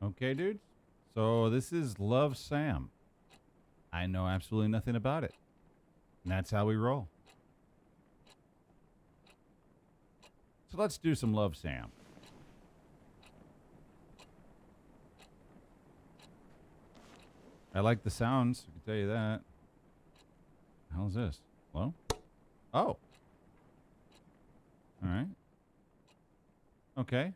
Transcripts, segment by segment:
Okay, dudes. So this is Love Sam. I know absolutely nothing about it. And that's how we roll. So let's do some Love Sam. I like the sounds, I can tell you that. How's this? Hello? Oh. Alright. Okay.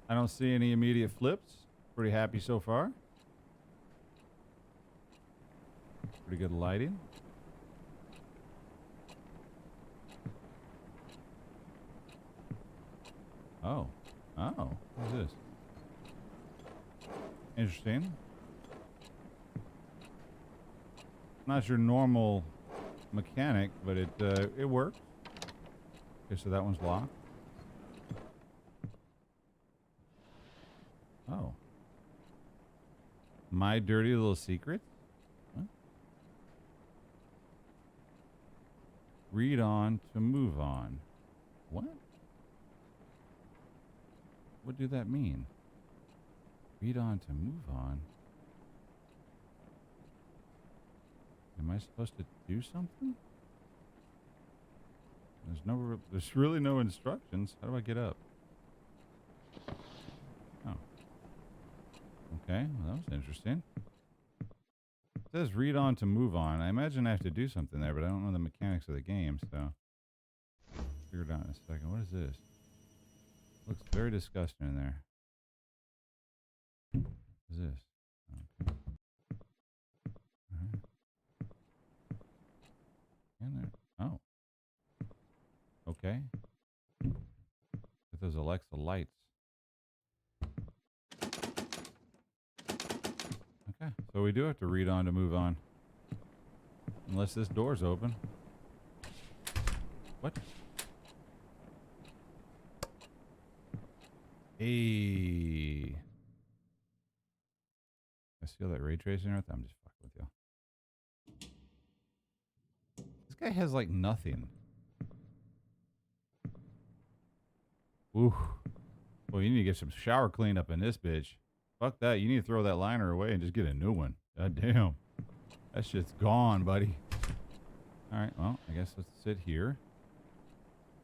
I don't see any immediate flips. Pretty happy so far. Pretty good lighting. Oh. Oh. What's this? Interesting. Not your normal mechanic, but it works. Okay, so that one's locked. Oh. My dirty little secret? What? Read on to move on. What? What do that mean? Read on to move on? Am I supposed to do something? There's really no instructions. How do I get up? Oh. Okay, well, that was interesting. It says read on to move on. I imagine I have to do something there, but I don't know the mechanics of the game, so figure it out in a second. What is this? Looks very disgusting in there. What is this? Okay. Alright. In there. Oh. Okay. Get those Alexa lights. Okay. So we do have to read on to move on. Unless this door's open. What? Hey. I see all that ray tracing right there. I'm just fucking with you. This guy has like nothing. Ooh. Well, you need to get some shower cleanup in this bitch. Fuck that. You need to throw that liner away and just get a new one. God damn. That shit's gone, buddy. Alright, well, I guess let's sit here.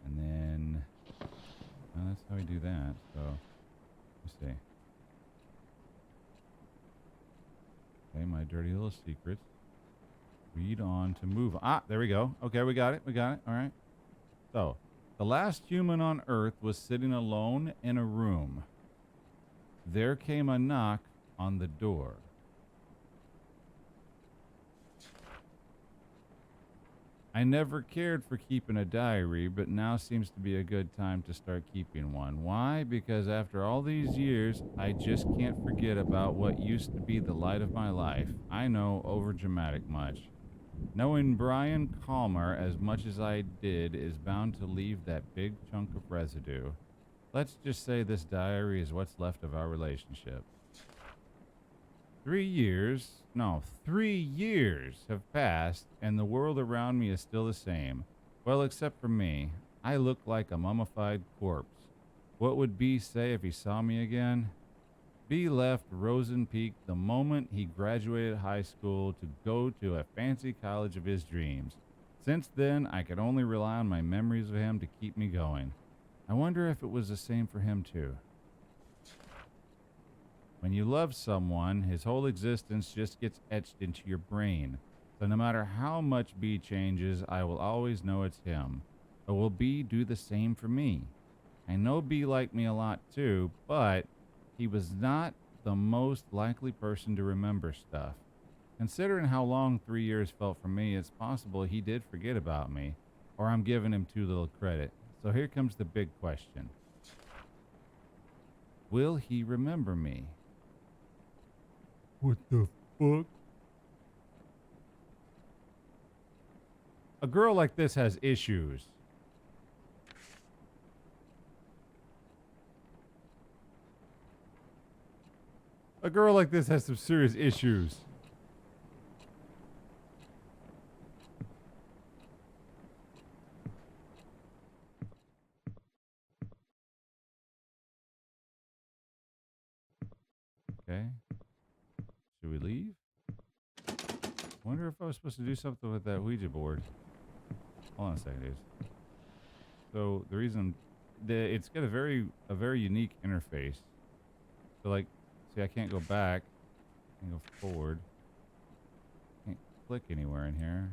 And then... well, that's how we do that. So, let's see. Okay, my dirty little secrets. Read on to move on. Ah, there we go. Okay, we got it. We got it. Alright. So, the last human on Earth was sitting alone in a room. There came a knock on the door. I never cared for keeping a diary, but now seems to be a good time to start keeping one. Why? Because after all these years, I just can't forget about what used to be the light of my life. I know, overdramatic much. Knowing Brian Calmer as much as I did is bound to leave that big chunk of residue. Let's just say this diary is what's left of our relationship. 3 years have passed, and the world around me is still the same. Well, except for me. I look like a mummified corpse. What would B say if he saw me again? B left Rosen Peak the moment he graduated high school to go to a fancy college of his dreams. Since then, I could only rely on my memories of him to keep me going. I wonder if it was the same for him, too. When you love someone, his whole existence just gets etched into your brain. So no matter how much B changes, I will always know it's him. But will B do the same for me? I know B liked me a lot too, but he was not the most likely person to remember stuff. Considering how long 3 years felt for me, it's possible he did forget about me, or I'm giving him too little credit. So here comes the big question. Will he remember me? What the fuck? A girl like this has issues. A girl like this has some serious issues. Wonder if I was supposed to do something with that Ouija board. Hold on a second, dudes. So the reason it's got a very unique interface. So like, see, I can't go back. I can go forward. Can't click anywhere in here.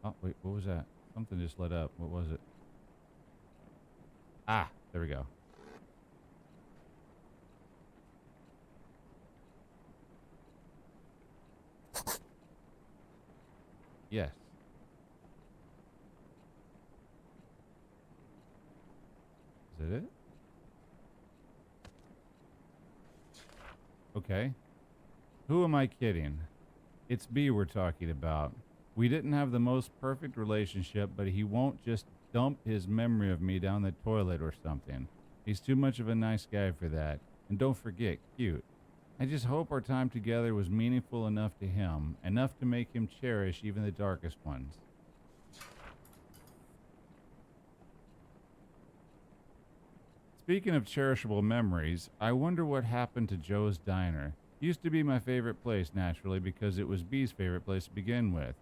Oh wait, what was that? Something just lit up. What was it? Ah, there we go. Yes. Is that it? Okay. Who am I kidding? It's B we're talking about. We didn't have the most perfect relationship, but he won't just dump his memory of me down the toilet or something. He's too much of a nice guy for that. And don't forget, cute. I just hope our time together was meaningful enough to him, enough to make him cherish even the darkest ones. Speaking of cherishable memories, I wonder what happened to Joe's Diner. Used to be my favorite place, naturally, because it was B's favorite place to begin with.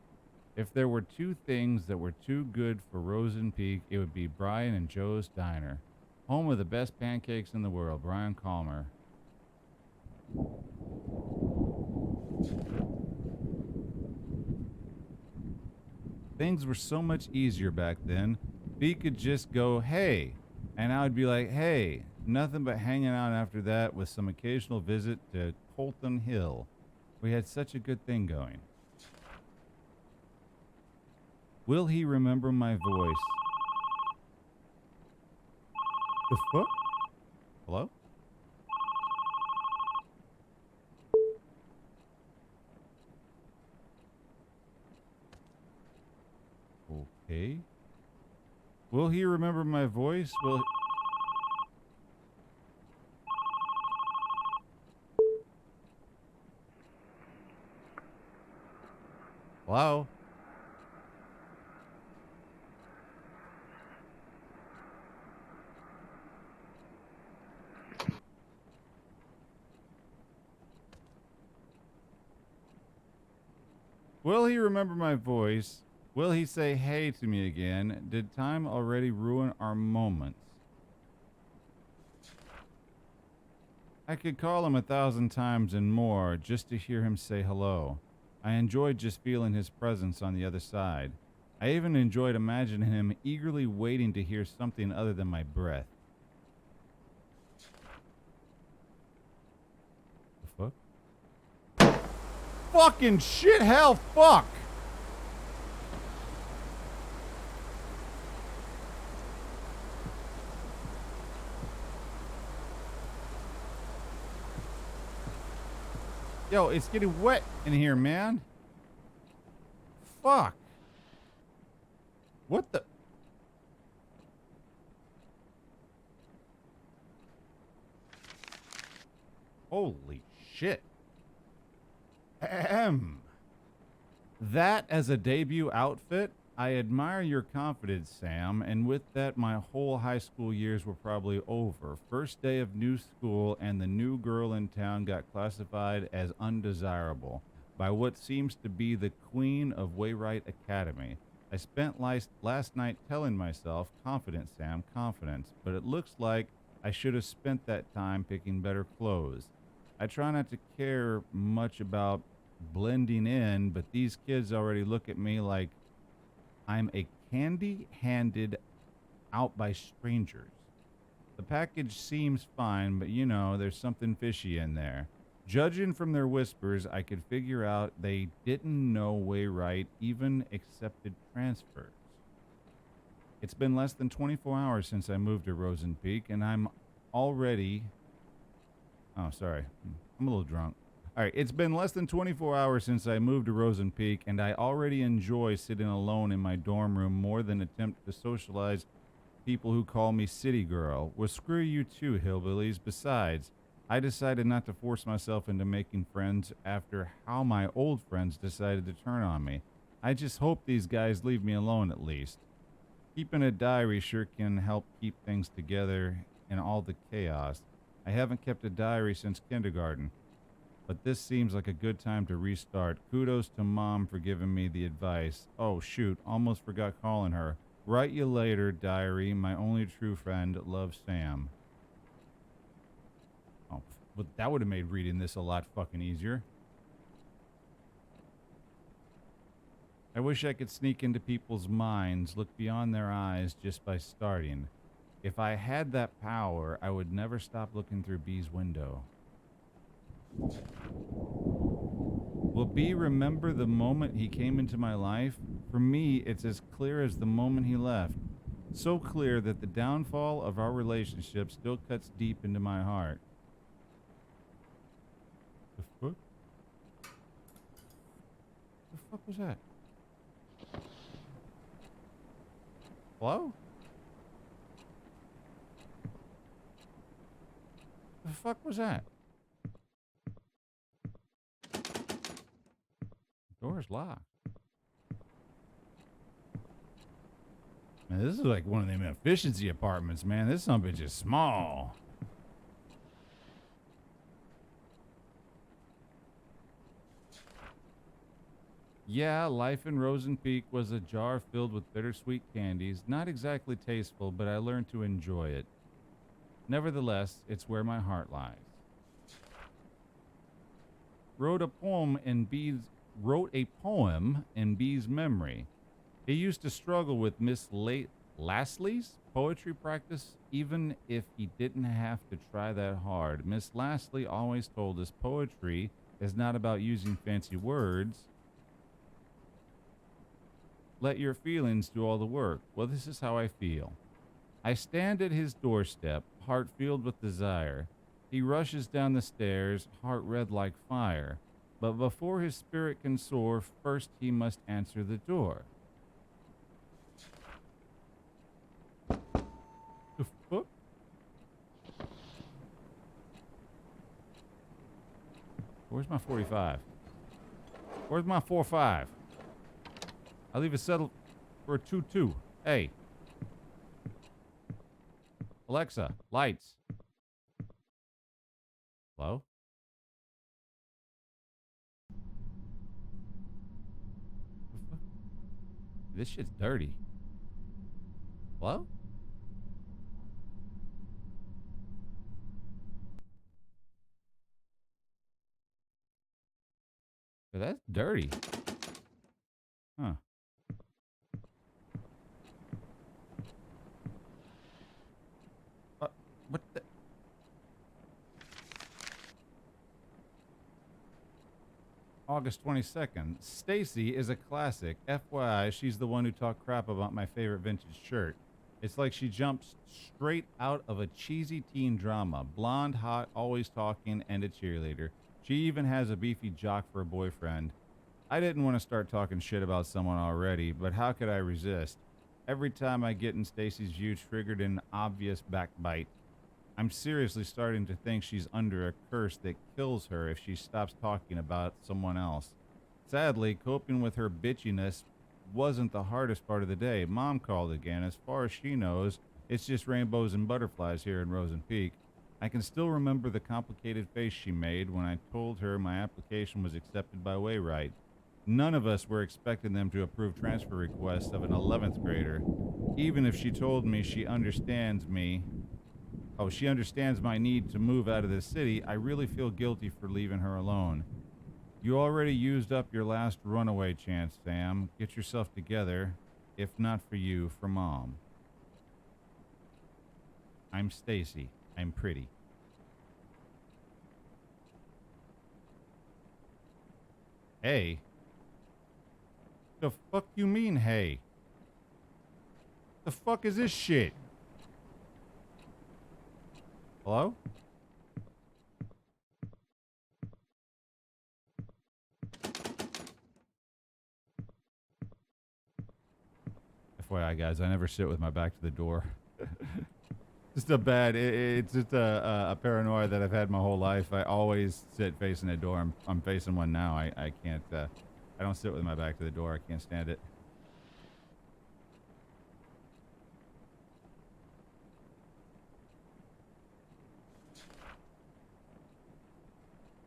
If there were two things that were too good for Rosen Peak, it would be Brian and Joe's Diner. Home of the best pancakes in the world, Brian Calmer. Things were so much easier back then. B could just go, hey, and I would be like, hey, nothing but hanging out after that with some occasional visit to Colton Hill. We had such a good thing going. Will he remember my voice? The fuck? Hello? Okay. Will he remember my voice? Will he... Hello? Will he remember my voice? Will he say hey to me again? Did time already ruin our moments? I could call him 1,000 times and more just to hear him say hello. I enjoyed just feeling his presence on the other side. I even enjoyed imagining him eagerly waiting to hear something other than my breath. The fuck? Fucking shit, hell, fuck! Yo, it's getting wet in here, man. Fuck. What the? Holy shit. Ahem. That as a debut outfit, I admire your confidence, Sam, and with that, my whole high school years were probably over. First day of new school, and the new girl in town got classified as undesirable by what seems to be the queen of Wayrite Academy. I spent last night telling myself, confident, Sam, confidence, but it looks like I should have spent that time picking better clothes. I try not to care much about blending in, but these kids already look at me like I'm a candy handed out by strangers. The package seems fine, but you know, there's something fishy in there. Judging from their whispers, I could figure out they didn't know Wayrite even accepted transfers. It's been less than 24 hours since I moved to Rosen Peak, and I'm already... Oh, sorry. I'm a little drunk. All right, it's been less than 24 hours since I moved to Rosen Peak, and I already enjoy sitting alone in my dorm room more than attempt to socialize people who call me City Girl. Well, screw you too, hillbillies. Besides, I decided not to force myself into making friends after how my old friends decided to turn on me. I just hope these guys leave me alone at least. Keeping a diary sure can help keep things together in all the chaos. I haven't kept a diary since kindergarten. but this seems like a good time to restart. Kudos to Mom for giving me the advice. Oh, shoot, almost forgot calling her. Write you later, diary. My only true friend. Love, Sam. Oh, but that would have made reading this a lot fucking easier. I wish I could sneak into people's minds, look beyond their eyes just by starting. If I had that power, I would never stop looking through B's window. Will B remember the moment he came into my life? For me, it's as clear as the moment he left. So clear that the downfall of our relationship still cuts deep into my heart. The fuck? The fuck was that? Hello? The fuck was that? Door's locked. Man, this is like one of them efficiency apartments, man. This son of a bitch is small. Yeah, life in Rosen Peak was a jar filled with bittersweet candies. Not exactly tasteful, but I learned to enjoy it. Nevertheless, it's where my heart lies. Wrote a poem in B's memory. He used to struggle with Miss Lastly's poetry practice, even if he didn't have to try that hard. Miss Lastly always told us poetry is not about using fancy words. Let your feelings do all the work. Well, this is how I feel. I stand at his doorstep, heart filled with desire. He rushes down the stairs, heart red like fire. But before his spirit can soar, first he must answer the door. The fuck? Where's my 45? Where's my 4-5? I leave it settled for a 2-2. Hey. Alexa, lights. Hello? This shit's dirty. Hello? That's dirty. Huh. What the? August 22nd. Stacy is a classic. FYI, she's the one who talked crap about my favorite vintage shirt. It's like she jumps straight out of a cheesy teen drama. Blonde, hot, always talking, and a cheerleader. She even has a beefy jock for a boyfriend. I didn't want to start talking shit about someone already, but how could I resist? Every time I get in Stacy's view triggered an obvious backbite. I'm seriously starting to think she's under a curse that kills her if she stops talking about someone else. Sadly, coping with her bitchiness wasn't the hardest part of the day. Mom called again. As far as she knows, it's just rainbows and butterflies here in Rosen Peak. I can still remember the complicated face she made when I told her my application was accepted by Wayrite. None of us were expecting them to approve transfer requests of an 11th grader. Even if she told me she understands my need to move out of this city, I really feel guilty for leaving her alone. You already used up your last runaway chance, Sam. Get yourself together. If not for you, for Mom. I'm Stacy. I'm pretty. Hey? The fuck you mean, hey? The fuck is this shit? Hello? FYI, guys, I never sit with my back to the door. Just a bad. It's just a paranoia that I've had my whole life. I always sit facing a door. I'm facing one now. I can't. I don't sit with my back to the door. I can't stand it.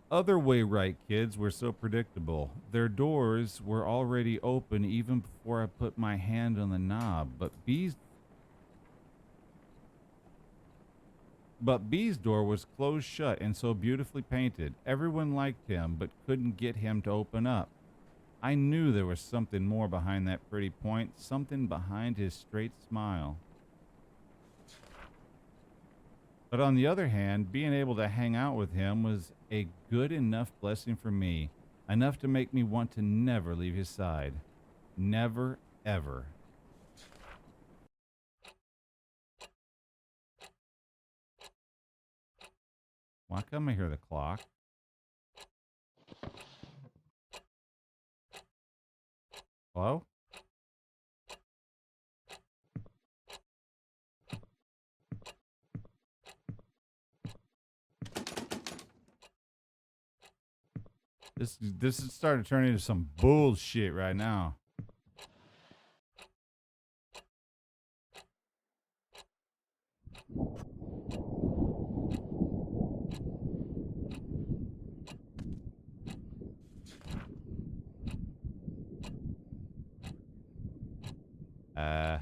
Other Wayrite kids were so predictable. Their doors were already open even before I put my hand on the knob, B's door was closed shut and so beautifully painted. Everyone liked him but couldn't get him to open up. I knew there was something more behind that pretty point, something behind his straight smile. But on the other hand, being able to hang out with him was a good enough blessing for me, enough to make me want to never leave his side. Never, ever. Why come I hear the clock? Hello? This is starting to turn into some bullshit right now. Uh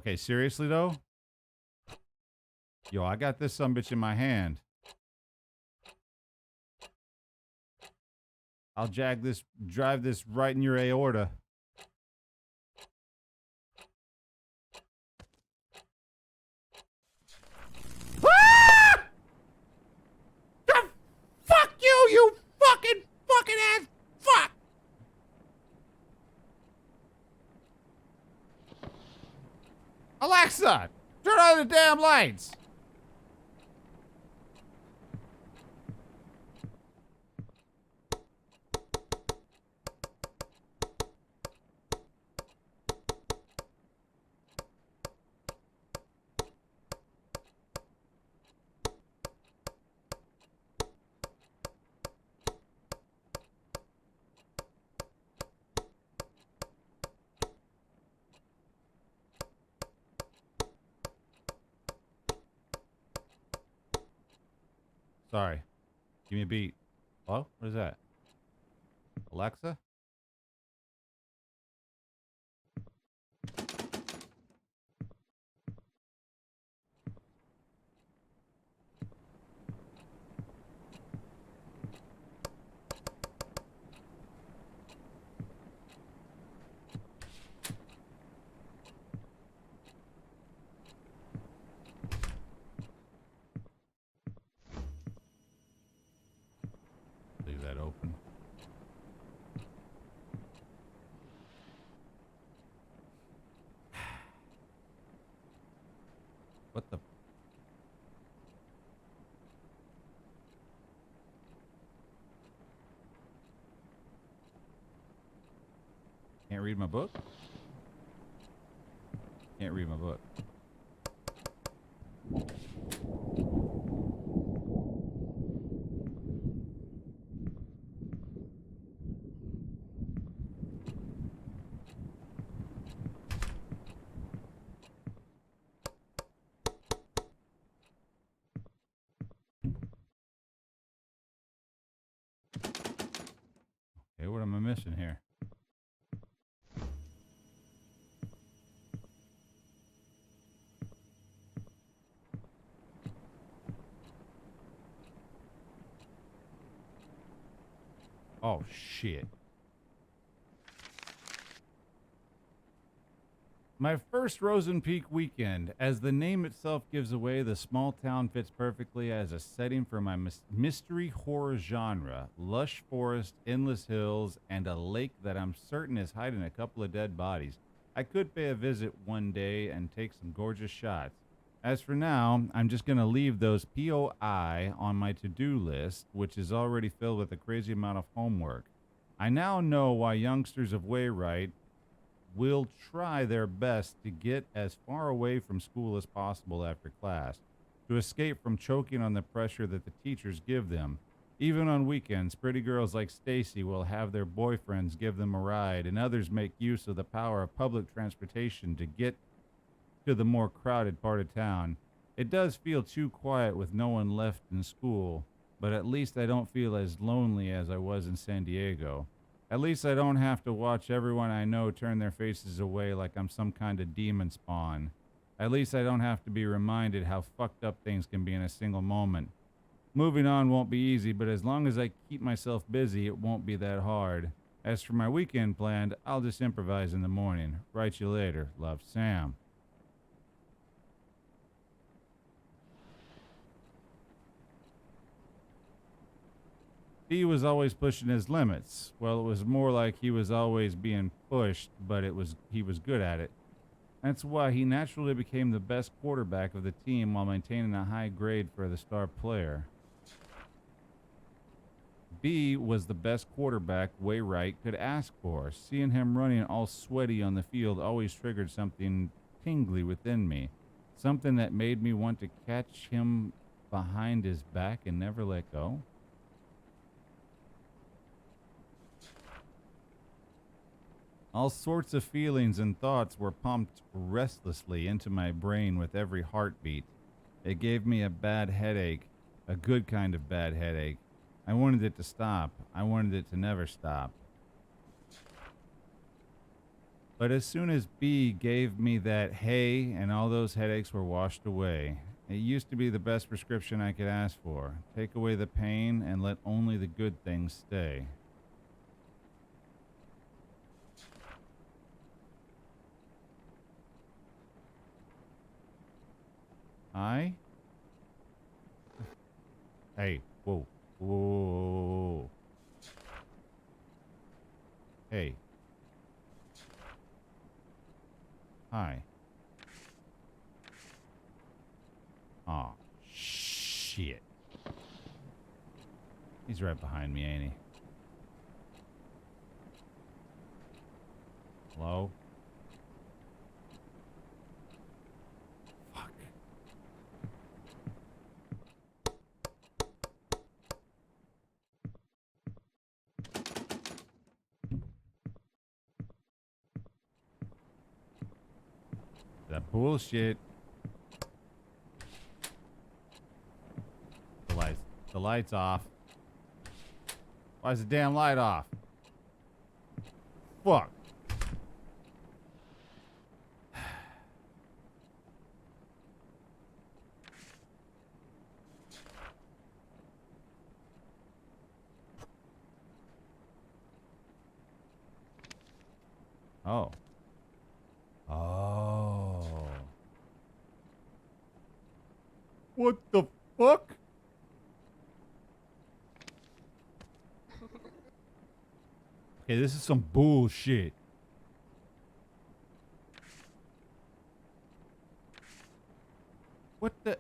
Okay, seriously though? Yo, I got this sumbitch in my hand. I'll drive this right in your aorta. Ah! Fuck you, you fucking ass fuck! Alexa, turn on the damn lights. Sorry. Give me a beat. Hello? What is that? Alexa? Leave that open. What the? Can't read my book? Can't read my book. Okay, what am I missing here? Oh, shit. My first Rosen Peak weekend. As the name itself gives away, the small town fits perfectly as a setting for my mystery horror genre. Lush forest, endless hills, and a lake that I'm certain is hiding a couple of dead bodies. I could pay a visit one day and take some gorgeous shots. As for now, I'm just going to leave those POI on my to-do list, which is already filled with a crazy amount of homework. I now know why youngsters of Wayrite will try their best to get as far away from school as possible after class, to escape from choking on the pressure that the teachers give them. Even on weekends, pretty girls like Stacy will have their boyfriends give them a ride, and others make use of the power of public transportation to get to the more crowded part of town. It does feel too quiet with no one left in school, but at least I don't feel as lonely as I was in San Diego. At least I don't have to watch everyone I know turn their faces away like I'm some kind of demon spawn. At least I don't have to be reminded how fucked up things can be in a single moment. Moving on won't be easy, but as long as I keep myself busy, it won't be that hard. As for my weekend planned, I'll just improvise in the morning. Write you later. Love, Sam. He was always pushing his limits. Well, it was more like he was always being pushed, but he was good at it. That's why he naturally became the best quarterback of the team while maintaining a high grade for the star player. B was the best quarterback Wainwright could ask for. Seeing him running all sweaty on the field always triggered something tingly within me. Something that made me want to catch him behind his back and never let go. All sorts of feelings and thoughts were pumped restlessly into my brain with every heartbeat. It gave me a bad headache, a good kind of bad headache. I wanted it to stop. I wanted it to never stop. But as soon as B gave me that hay and all those headaches were washed away, it used to be the best prescription I could ask for. Take away the pain and let only the good things stay. I? Hey, whoa, whoa. Hey. Hi. Aw, shit. He's right behind me, ain't he? Hello? Fuck. That bullshit. The light's off. Why is the damn light off? Fuck. Oh. Oh. What the fuck? Okay, this is some bullshit. What the?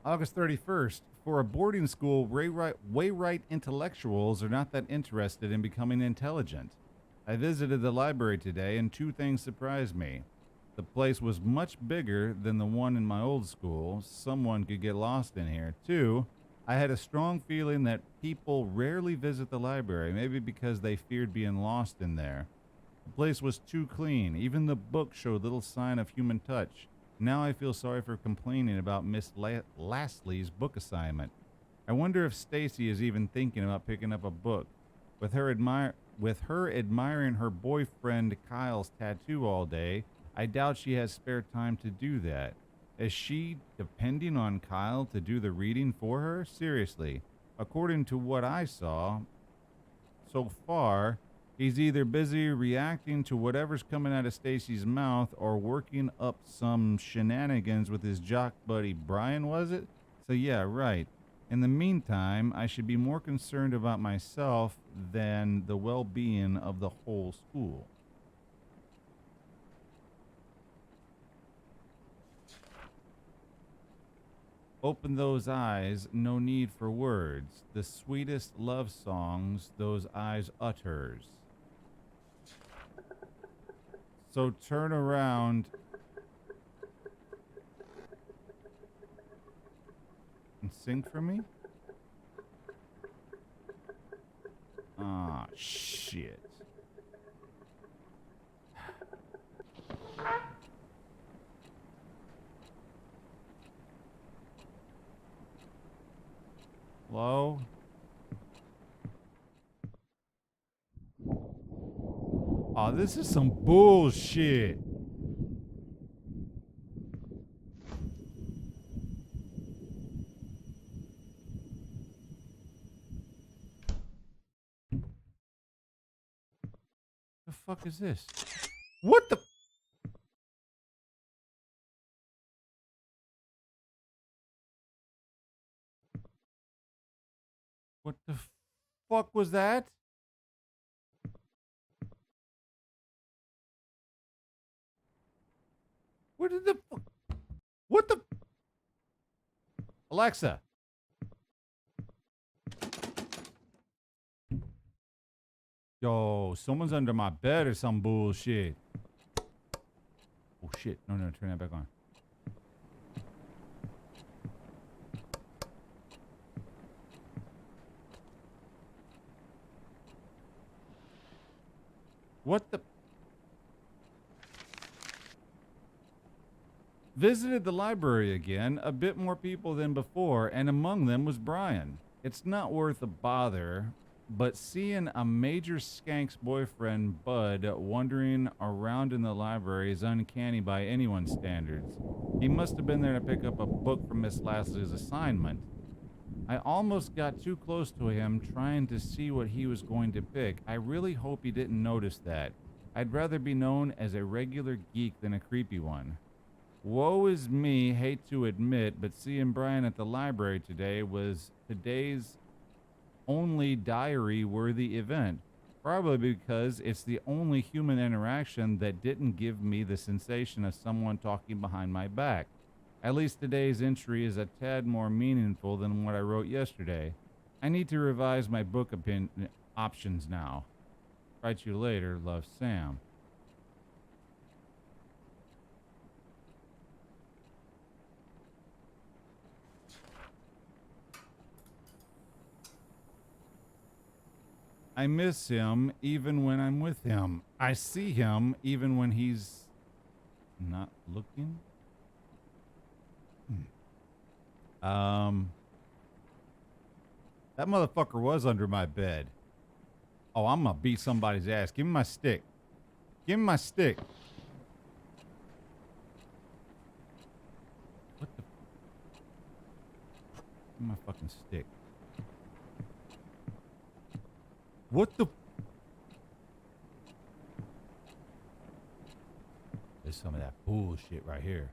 August 31st. For a boarding school, Wainwright intellectuals are not that interested in becoming intelligent. I visited the library today, and two things surprised me. The place was much bigger than the one in my old school. Someone could get lost in here. Two, I had a strong feeling that people rarely visit the library, maybe because they feared being lost in there. The place was too clean. Even the book showed little sign of human touch. Now I feel sorry for complaining about Miss Lastly's book assignment. I wonder if Stacy is even thinking about picking up a book. With her admiring her boyfriend Kyle's tattoo all day, I doubt she has spare time to do that. Is she depending on Kyle to do the reading for her? Seriously, according to what I saw so far, he's either busy reacting to whatever's coming out of Stacy's mouth or working up some shenanigans with his jock buddy Brian, was it? So yeah, right. In the meantime, I should be more concerned about myself than the well-being of the whole school. Open those eyes, no need for words. The sweetest love songs those eyes utters. So turn around and sing for me? Ah, shit. Hello? Oh, this is some bullshit. The fuck is this? What the? What the fuck was that? Where did the fuck? What the? Alexa. Yo, someone's under my bed or some bullshit. Oh shit. No, turn that back on. What the? Visited the library again, a bit more people than before, and among them was Brian. It's not worth a bother, but seeing a major skank's boyfriend, Bud, wandering around in the library is uncanny by anyone's standards. He must have been there to pick up a book from Miss Lasley's assignment. I almost got too close to him trying to see what he was going to pick. I really hope he didn't notice that. I'd rather be known as a regular geek than a creepy one. Woe is me, hate to admit, but seeing Brian at the library today was today's only diary-worthy event. Probably because it's the only human interaction that didn't give me the sensation of someone talking behind my back. At least today's entry is a tad more meaningful than what I wrote yesterday. I need to revise my book options now. Write you later, love, Sam. I miss him even when I'm with him. I see him even when he's not looking. That motherfucker was under my bed. Oh, I'm gonna beat somebody's ass. Give me my stick. Give me my stick. What the? Give me my fucking stick. What the? There's some of that bullshit right here.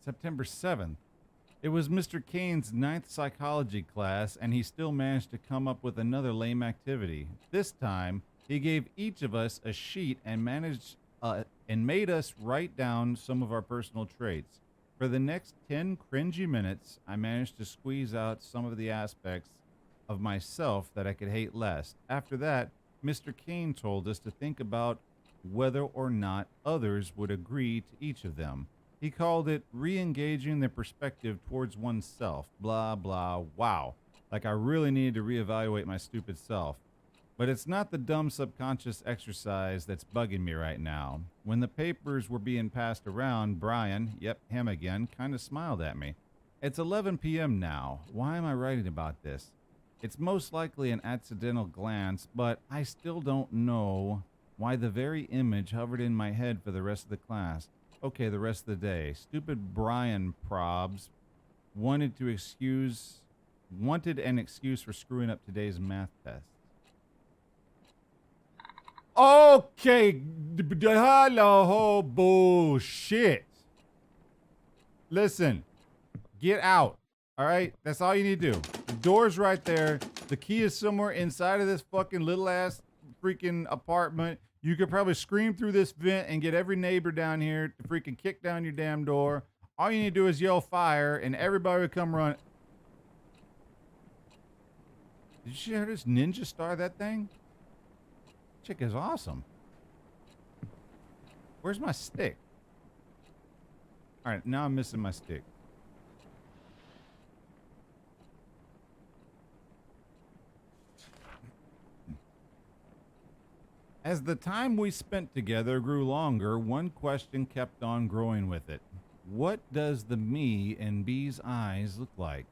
September 7th. It was Mr. Kane's 9th psychology class, and he still managed to come up with another lame activity. This time, he gave each of us a sheet and made us write down some of our personal traits. For the next 10 cringy minutes, I managed to squeeze out some of the aspects of myself that I could hate less. After that, Mr. Kane told us to think about whether or not others would agree to each of them. He called it re-engaging the perspective towards oneself. Blah, blah, wow. Like I really needed to reevaluate my stupid self. But it's not the dumb subconscious exercise that's bugging me right now. When the papers were being passed around, Brian, yep, him again, kind of smiled at me. It's 11 p.m. now. Why am I writing about this? It's most likely an accidental glance, but I still don't know why the very image hovered in my head for the rest of the class. Okay, the rest of the day. Stupid Brian probs wanted an excuse for screwing up today's math test. Okay, hello, bullshit. Listen, get out. All right, that's all you need to do. The door's right there. The key is somewhere inside of this fucking little ass freaking apartment. You could probably scream through this vent and get every neighbor down here to freaking kick down your damn door. All you need to do is yell fire and everybody would come run. Did you hear this ninja star that thing? Chick is awesome. Where's my stick? All right, now I'm missing my stick. As the time we spent together grew longer, one question kept on growing with it. What does the me in B's eyes look like?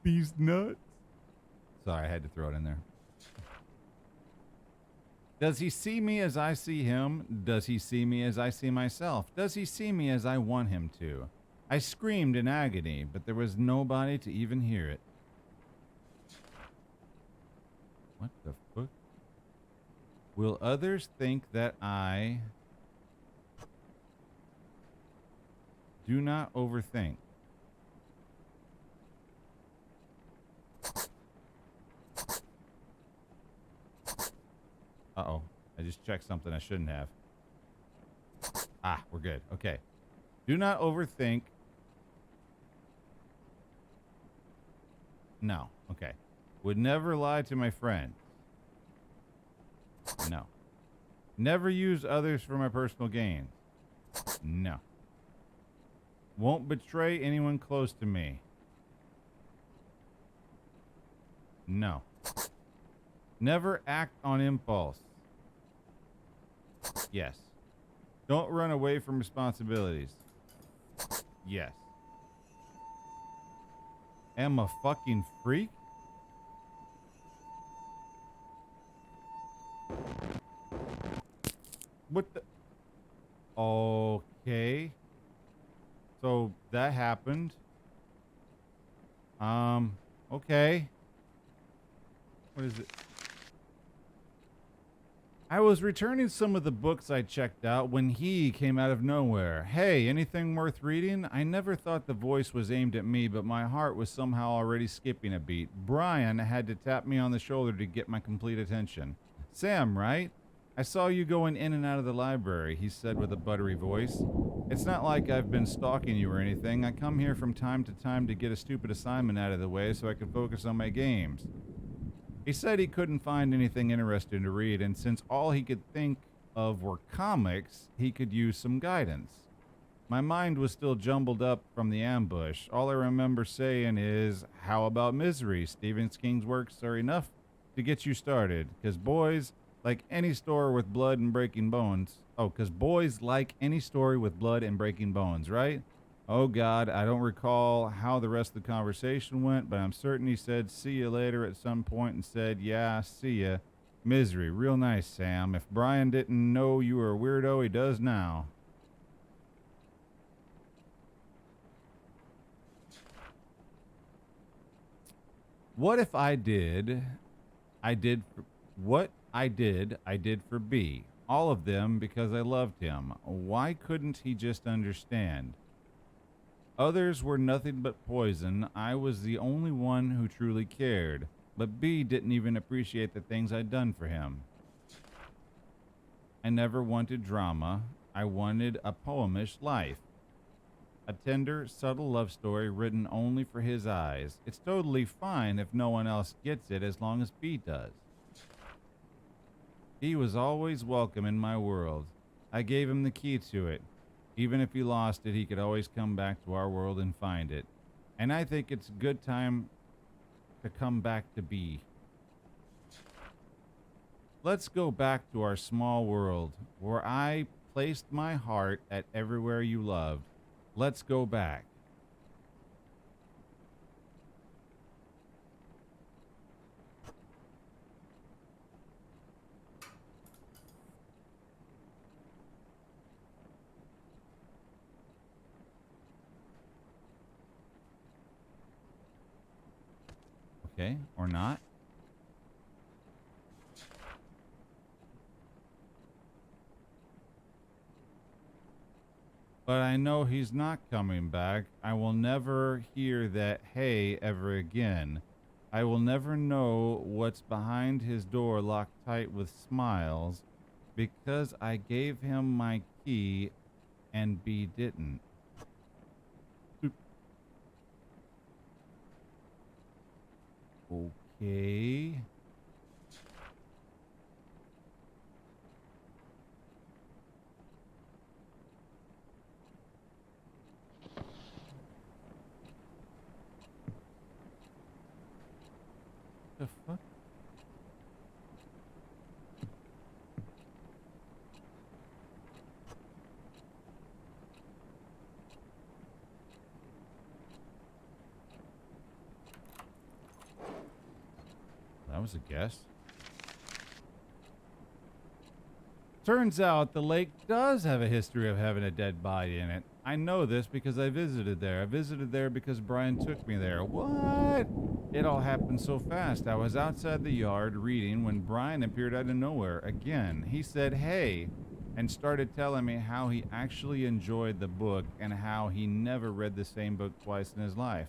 B's nuts. Sorry, I had to throw it in there. Does he see me as I see him? Does he see me as I see myself? Does he see me as I want him to? I screamed in agony, but there was nobody to even hear it. What the fuck? Will others think that I do not overthink? Uh-oh. I just checked something I shouldn't have. Ah, we're good. Okay. Do not overthink. No. Okay. Would never lie to my friends. No. Never use others for my personal gain. No. Won't betray anyone close to me. No. Never act on impulse. Yes. Don't run away from responsibilities. Yes. Am a fucking freak? What the? Okay. So that happened. Okay. What is it? I was returning some of the books I checked out when he came out of nowhere. Hey, anything worth reading? I never thought the voice was aimed at me, but my heart was somehow already skipping a beat. Brian had to tap me on the shoulder to get my complete attention. Sam, right? I saw you going in and out of the library, he said with a buttery voice. It's not like I've been stalking you or anything. I come here from time to time to get a stupid assignment out of the way so I can focus on my games. He said he couldn't find anything interesting to read, and since all he could think of were comics, he could use some guidance. My mind was still jumbled up from the ambush. All I remember saying is, how about Misery? Stephen King's works are enough to get you started, because boys like any story with blood and breaking bones. Oh, because boys like any story with blood and breaking bones, right? Oh God, I don't recall how the rest of the conversation went, but I'm certain he said see you later at some point and said, yeah, see ya. Misery, real nice, Sam. If Brian didn't know you were a weirdo, he does now. What if I did what I did for B. All of them because I loved him. Why couldn't he just understand? Others were nothing but poison. I was the only one who truly cared. But B didn't even appreciate the things I'd done for him. I never wanted drama. I wanted a poemish life. A tender, subtle love story written only for his eyes. It's totally fine if no one else gets it as long as B does. He was always welcome in my world. I gave him the key to it. Even if he lost it, he could always come back to our world and find it. And I think it's a good time to come back to B. Let's go back to our small world, where I placed my heart at everywhere you loved. Let's go back. Okay, or not. But I know he's not coming back. I will never hear that hey ever again. I will never know what's behind his door locked tight with smiles because I gave him my key and B didn't. Okay. The fuck? was a guess. Turns out the lake does have a history of having a dead body in it. I know this because I visited there. I visited there because Brian took me there. What? It all happened so fast. I was outside the yard reading when Brian appeared out of nowhere again. He said, "Hey," and started telling me how he actually enjoyed the book and how he never read the same book twice in his life.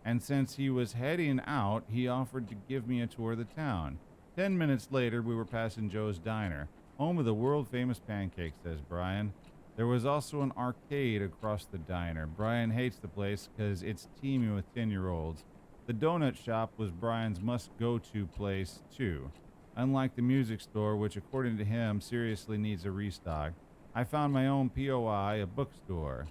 And since he was heading out, he offered to give me a tour of the town. 10 minutes later, we were passing Joe's Diner, home of the world-famous pancakes, says Brian. There was also an arcade across the diner. Brian hates the place because it's teeming with 10-year-olds. The donut shop was Brian's must-go-to place, too. Unlike the music store, which according to him seriously needs a restock, I found my own POI, a bookstore.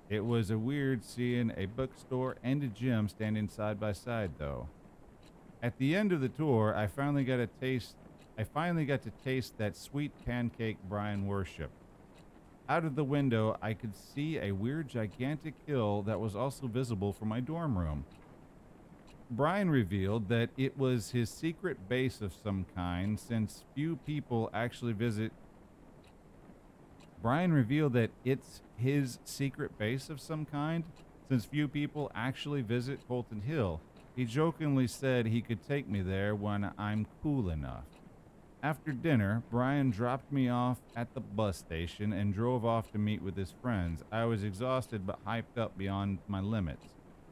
It was a weird seeing a bookstore and a gym standing side by side, though. At the end of the tour, I finally got to taste that sweet pancake Brian worshipped. Out of the window, I could see a weird gigantic hill that was also visible from my dorm room. Brian revealed that it was his secret base of some kind, since few people actually visit. Brian revealed that it's his secret base of some kind, since few people actually visit Colton Hill. He jokingly said he could take me there when I'm cool enough. After dinner, Brian dropped me off at the bus station and drove off to meet with his friends. I was exhausted but hyped up beyond my limits.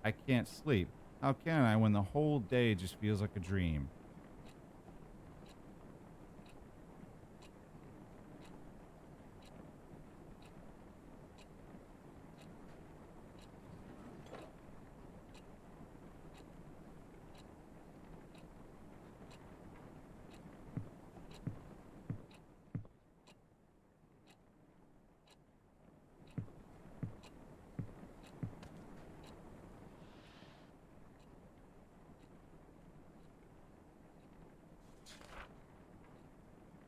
I can't sleep. How can I when the whole day just feels like a dream?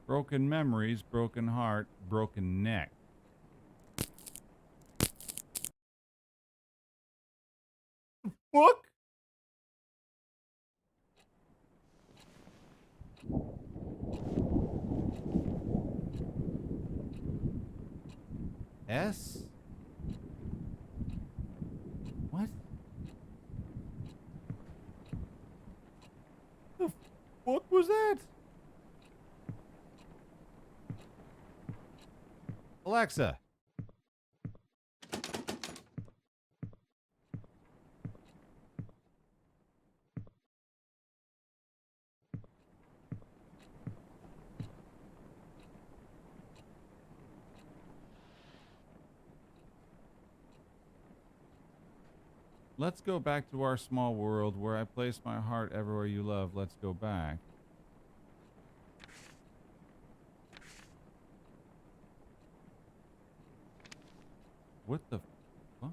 Broken memories, broken heart, broken neck. Book? S? What? The fuck was that? Alexa. Let's go back to our small world where I place my heart everywhere you love. Let's go back. What the fuck?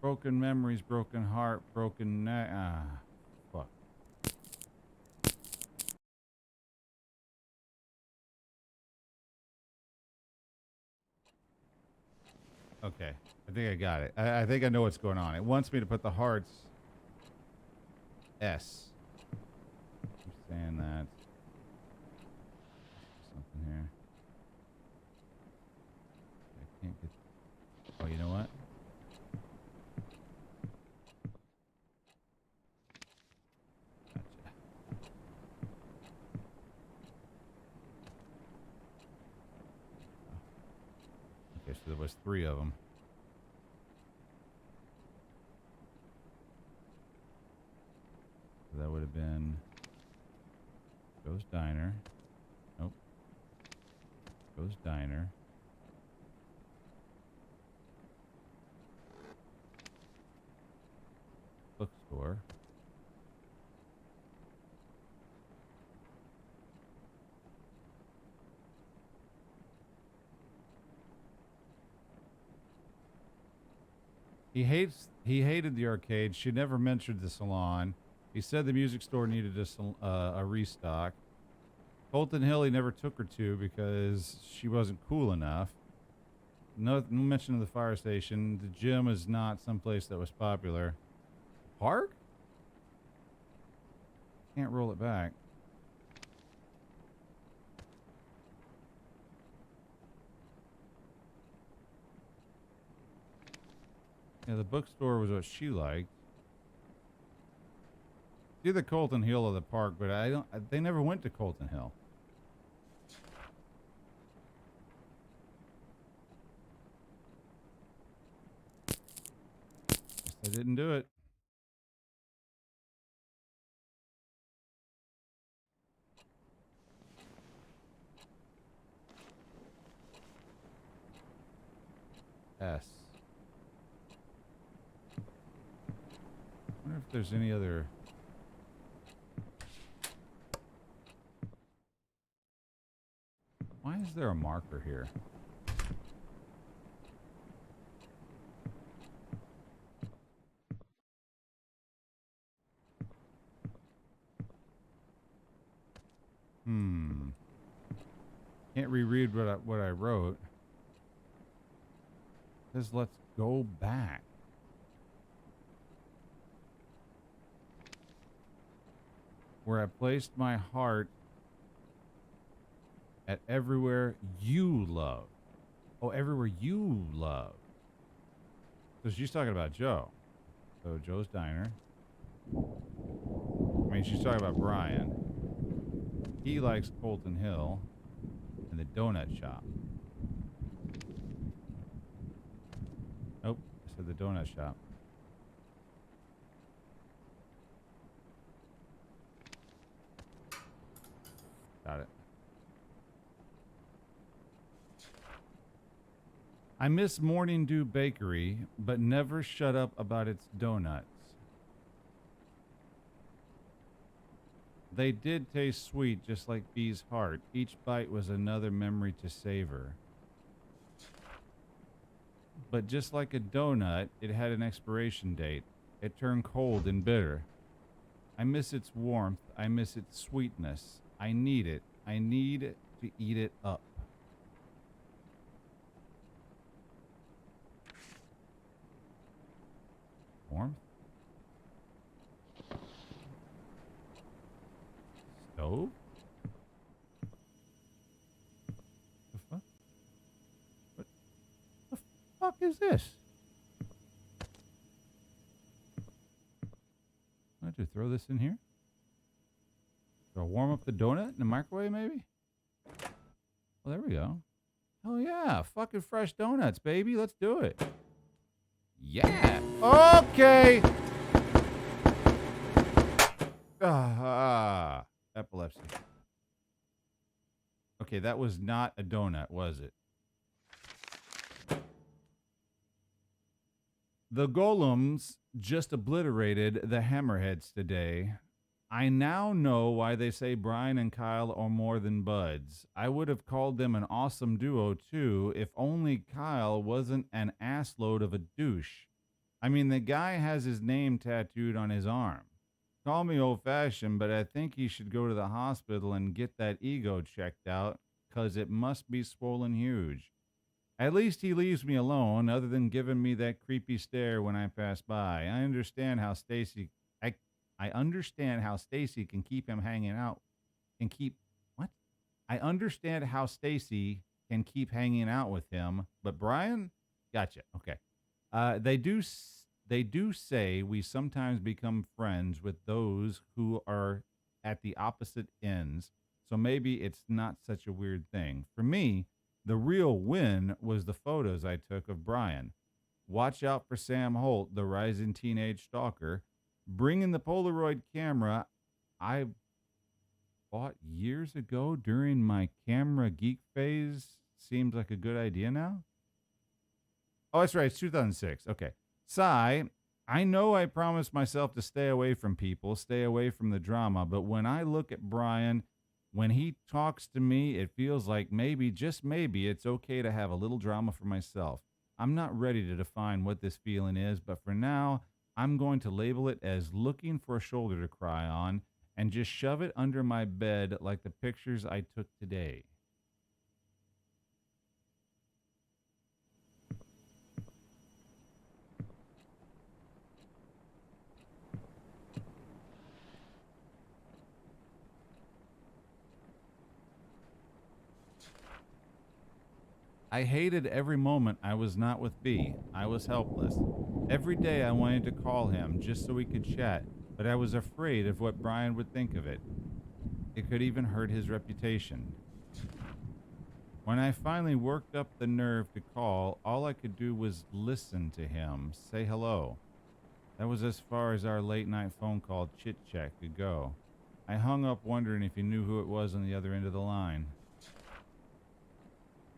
Broken memories, broken heart, broken neck. Ah, fuck. Okay, I think I got it. I think I know what's going on. It wants me to put the hearts S. I'm saying that. Something here. I can't get. Oh, you know what? Gotcha. Okay, so there was 3 of them. So that would have been Joe's Diner. Nope. Joe's Diner. Bookstore. He hated the arcade. She never mentioned the salon. He said the music store needed a restock. Colton Hill he never took her to because she wasn't cool enough. No mention of the fire station. The gym is not someplace that was popular. Park? Can't roll it back. Yeah, the bookstore was what she liked. Either Colton Hill or the park, but they never went to Colton Hill. Guess they didn't do it. S. Wonder if there's any other. Why is there a marker here? Can't reread what I wrote. It says let's go back. Where I placed my heart at everywhere you love. Oh, everywhere you love. So she's talking about Joe. So Joe's Diner. I mean, she's talking about Brian. He likes Colton Hill and the donut shop. Nope, I said the donut shop. Got it. I miss Morning Dew Bakery, but never shut up about its donuts. They did taste sweet, just like Bee's heart. Each bite was another memory to savor. But just like a donut, it had an expiration date. It turned cold and bitter. I miss its warmth. I miss its sweetness. I need it. I need to eat it up. Warmth? Stove? The fuck? What the fuck is this? I have to throw this in here? Do I warm up the donut in the microwave, maybe? Well, there we go. Oh, yeah. Fucking fresh donuts, baby. Let's do it. Yeah. Okay. Epilepsy. Okay, that was not a donut, was it? The golems just obliterated the hammerheads today. I now know why they say Brian and Kyle are more than buds. I would have called them an awesome duo too if only Kyle wasn't an assload of a douche. I mean, the guy has his name tattooed on his arm. Call me old fashioned, but I think he should go to the hospital and get that ego checked out, 'cause it must be swollen huge. At least he leaves me alone, other than giving me that creepy stare when I pass by. I I understand how Stacy can keep him hanging out and keep what? I understand how Stacy can keep hanging out with him, but Brian, gotcha. Okay. They do say we sometimes become friends with those who are at the opposite ends. So maybe it's not such a weird thing. For me, the real win was the photos I took of Brian. Watch out for Sam Holt, the rising teenage stalker. Bringing the Polaroid camera I bought years ago during my camera geek phase seems like a good idea now. Oh, that's right. It's 2006. Okay. Sigh, I know I promised myself to stay away from people, stay away from the drama, but when I look at Brian, when he talks to me, it feels like maybe, just maybe, it's okay to have a little drama for myself. I'm not ready to define what this feeling is, but for now, I'm going to label it as looking for a shoulder to cry on and just shove it under my bed like the pictures I took today. I hated every moment I was not with B. I was helpless. Every day I wanted to call him just so we could chat, but I was afraid of what Brian would think of it. It could even hurt his reputation. When I finally worked up the nerve to call, all I could do was listen to him, say hello. That was as far as our late night phone call chit chat could go. I hung up wondering if he knew who it was on the other end of the line.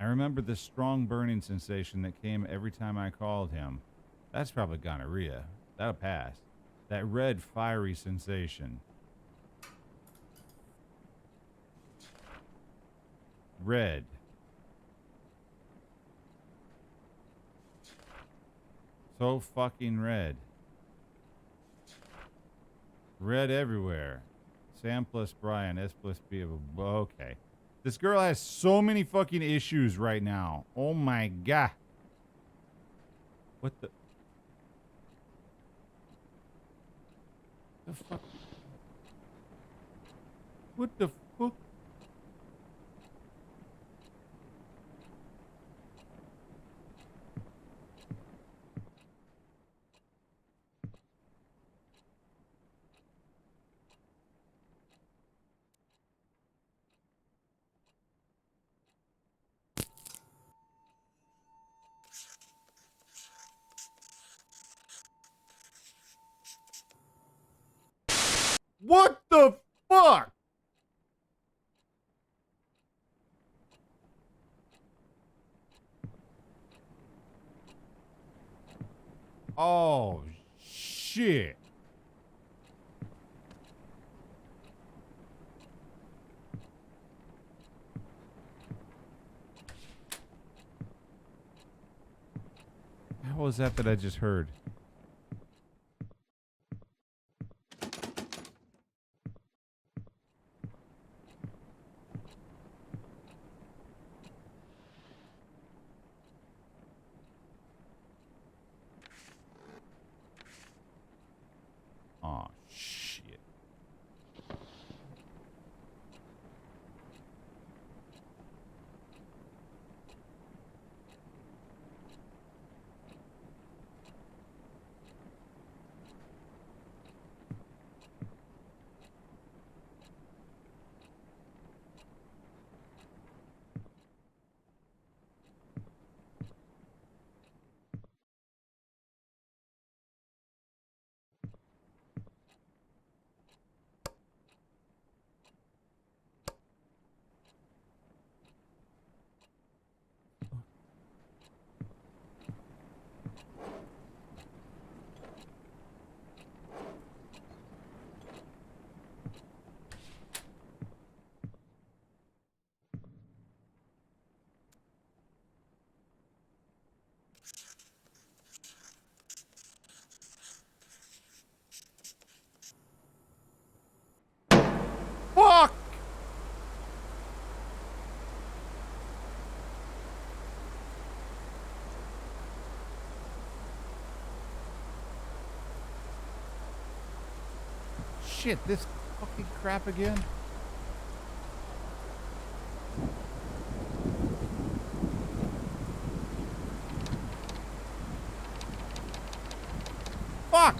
I remember the strong burning sensation that came every time I called him. That's probably gonorrhea. That'll pass. That red, fiery sensation. Red. So fucking red. Red everywhere. Sam plus Brian, S plus B. Okay. This girl has so many fucking issues right now. Oh my god. What the fuck? What the fuck? What the fuck? Oh shit. How was that I just heard? Oh shit. Fuck! Shit, this fucking crap again? Fuck!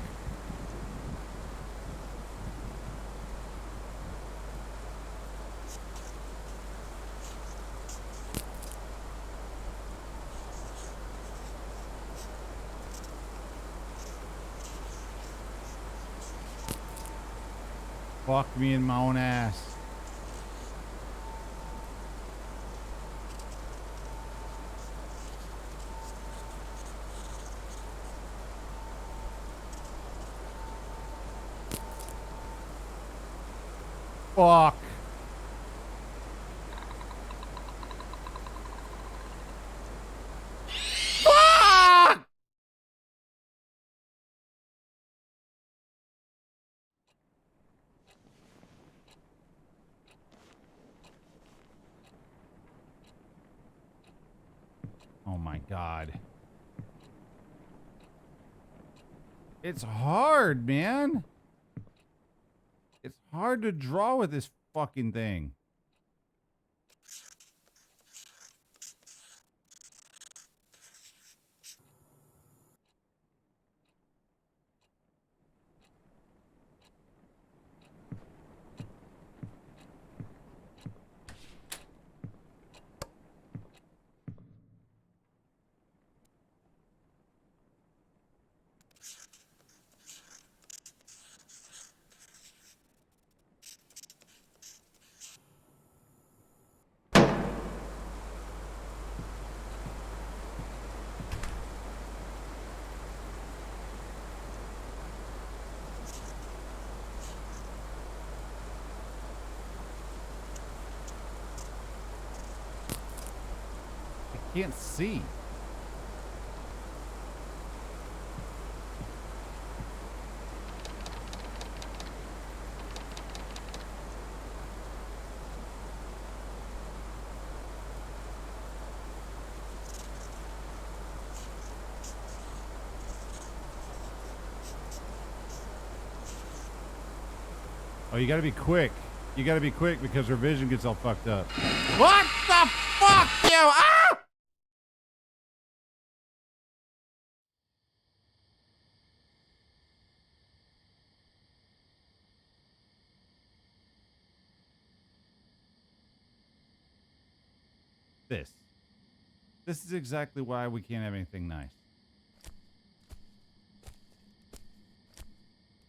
Fuck me in my own ass. Fuck. Fuck! Oh my god. It's hard, man. It's hard to draw with this fucking thing. I can't see. Oh, you gotta be quick. You gotta be quick because her vision gets all fucked up. What the fuck, you? Ah! This. This is exactly why we can't have anything nice.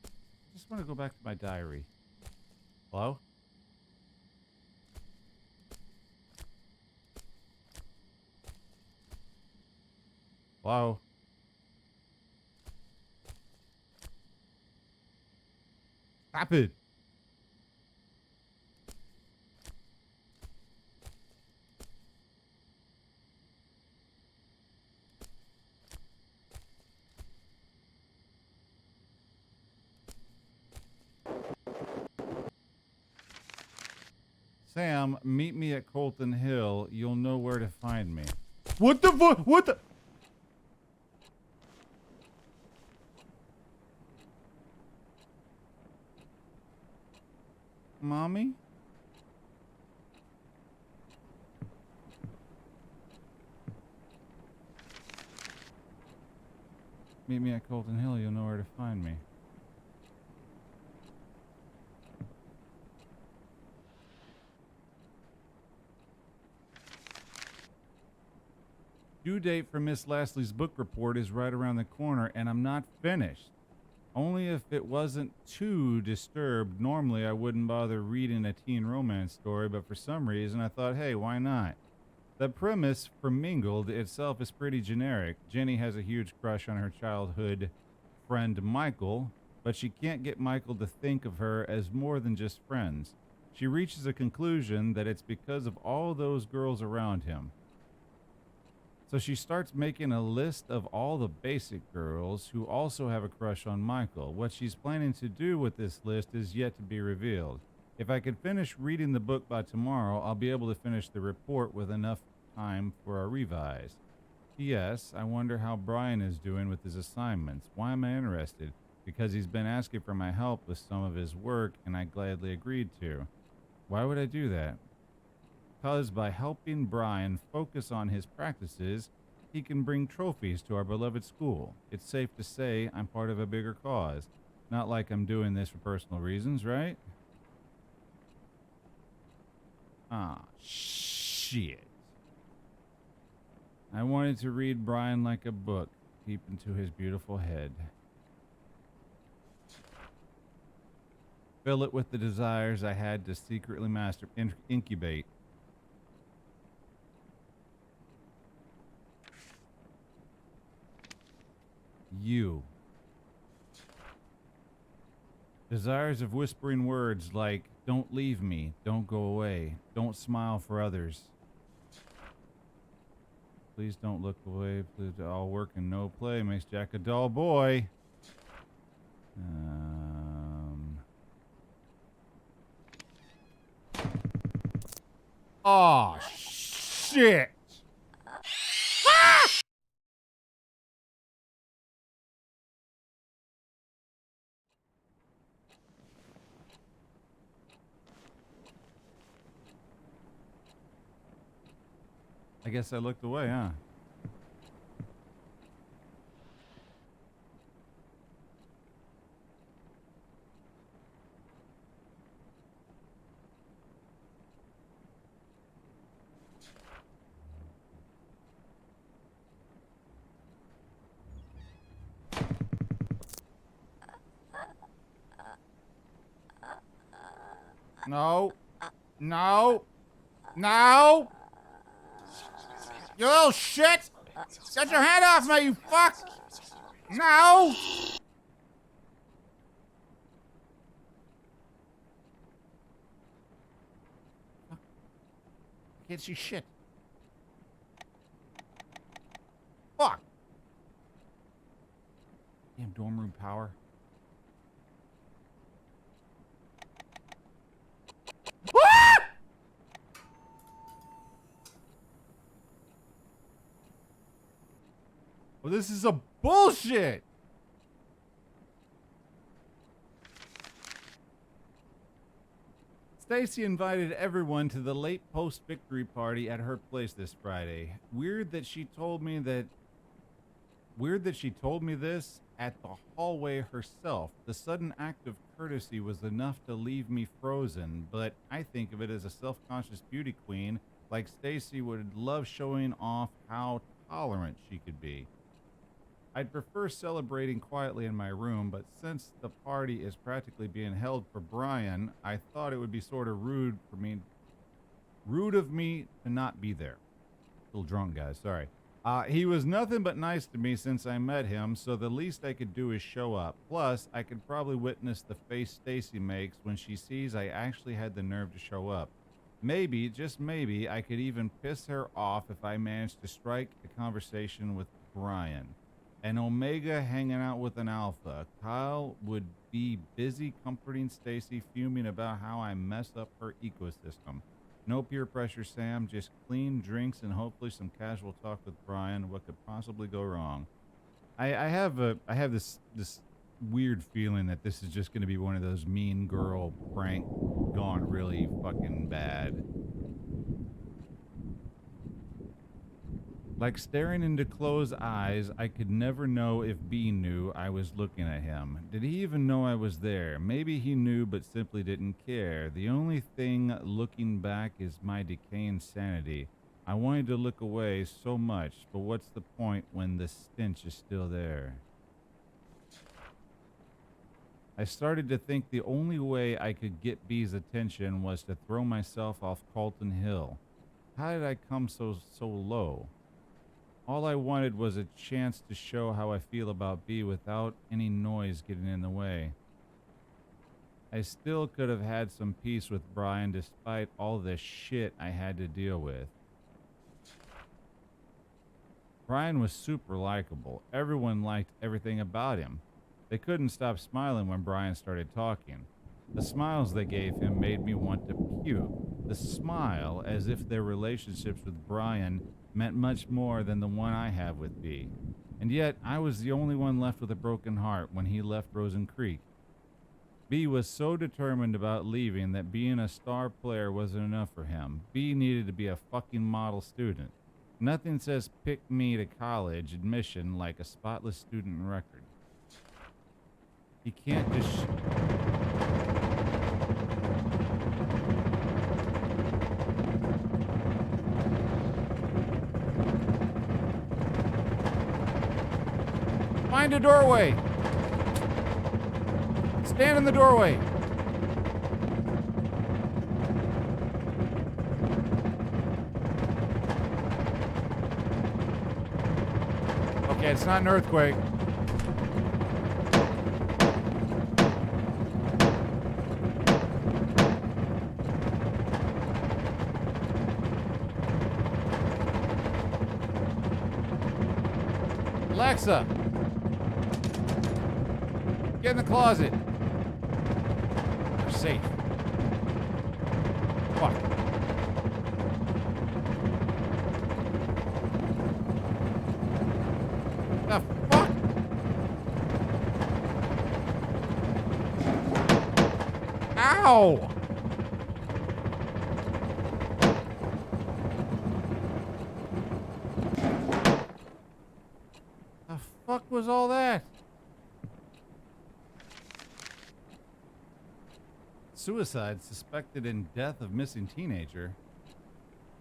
I just want to go back to my diary. Hello? Hello? Stop it. Sam, meet me at Colton Hill. You'll know where to find me. What the fuck? What the? Mommy? Meet me at Colton Hill. You'll know where to find me. Due date for Miss Lastly's book report is right around the corner, and I'm not finished. Only if it wasn't too disturbed. Normally, I wouldn't bother reading a teen romance story, but for some reason, I thought, hey, why not? The premise for Mingled itself is pretty generic. Jenny has a huge crush on her childhood friend Michael, but she can't get Michael to think of her as more than just friends. She reaches a conclusion that it's because of all those girls around him. So she starts making a list of all the basic girls who also have a crush on Michael. What she's planning to do with this list is yet to be revealed. If I can finish reading the book by tomorrow, I'll be able to finish the report with enough time for a revise. P.S. I wonder how Brian is doing with his assignments. Why am I interested? Because he's been asking for my help with some of his work, and I gladly agreed to. Why would I do that? Because by helping Brian focus on his practices, he can bring trophies to our beloved school. It's safe to say I'm part of a bigger cause. Not like I'm doing this for personal reasons, right? Ah, shit. I wanted to read Brian like a book, peep into his beautiful head. Fill it with the desires I had to secretly incubate. You. Desires of whispering words like, don't leave me, don't go away, don't smile for others. Please don't look away, please, all work and no play makes Jack a dull boy. Oh, shit. Ah! I guess I looked away, huh? No. No. No. You little shit. Get your hand off me, you fuck. No. I can't see shit. Fuck. Damn dorm room power. Ah! Well, this is a bullshit. Stacy invited everyone to the late post-victory party at her place this Friday. Weird that she told me this at the hallway herself. The sudden act of courtesy was enough to leave me frozen, but I think of it as a self-conscious beauty queen like Stacy would love showing off how tolerant she could be. I'd prefer celebrating quietly in my room, but since the party is practically being held for Brian, I thought it would be sort of rude of me to not be there. A little drunk, guys, sorry. He was nothing but nice to me since I met him, so the least I could do is show up. Plus, I could probably witness the face Stacy makes when she sees I actually had the nerve to show up. Maybe, just maybe, I could even piss her off if I managed to strike a conversation with Brian. An Omega hanging out with an Alpha. Kyle would be busy comforting Stacy, fuming about how I mess up her ecosystem. No peer pressure, Sam. Just clean drinks and hopefully some casual talk with Brian. What could possibly go wrong? I have this weird feeling that this is just going to be one of those mean girl prank gone really fucking bad. Like staring into Chloe's eyes, I could never know if B knew I was looking at him. Did he even know I was there? Maybe he knew but simply didn't care. The only thing looking back is my decaying sanity. I wanted to look away so much, but what's the point when the stench is still there? I started to think the only way I could get B's attention was to throw myself off Calton Hill. How did I come so low? All I wanted was a chance to show how I feel about B without any noise getting in the way. I still could have had some peace with Brian despite all the shit I had to deal with. Brian was super likable. Everyone liked everything about him. They couldn't stop smiling when Brian started talking. The smiles they gave him made me want to puke. The smile as if their relationships with Brian meant much more than the one I have with B. And yet, I was the only one left with a broken heart when he left Rosen Creek. B was so determined about leaving that being a star player wasn't enough for him. B needed to be a fucking model student. Nothing says pick me to college admission like a spotless student record. He can't just... Find a doorway. Stand in the doorway. Okay, it's not an earthquake. Alexa. Get in the closet. We're safe. Fuck. The fuck? Ow! fuck was all that? Suicide suspected in death of missing teenager.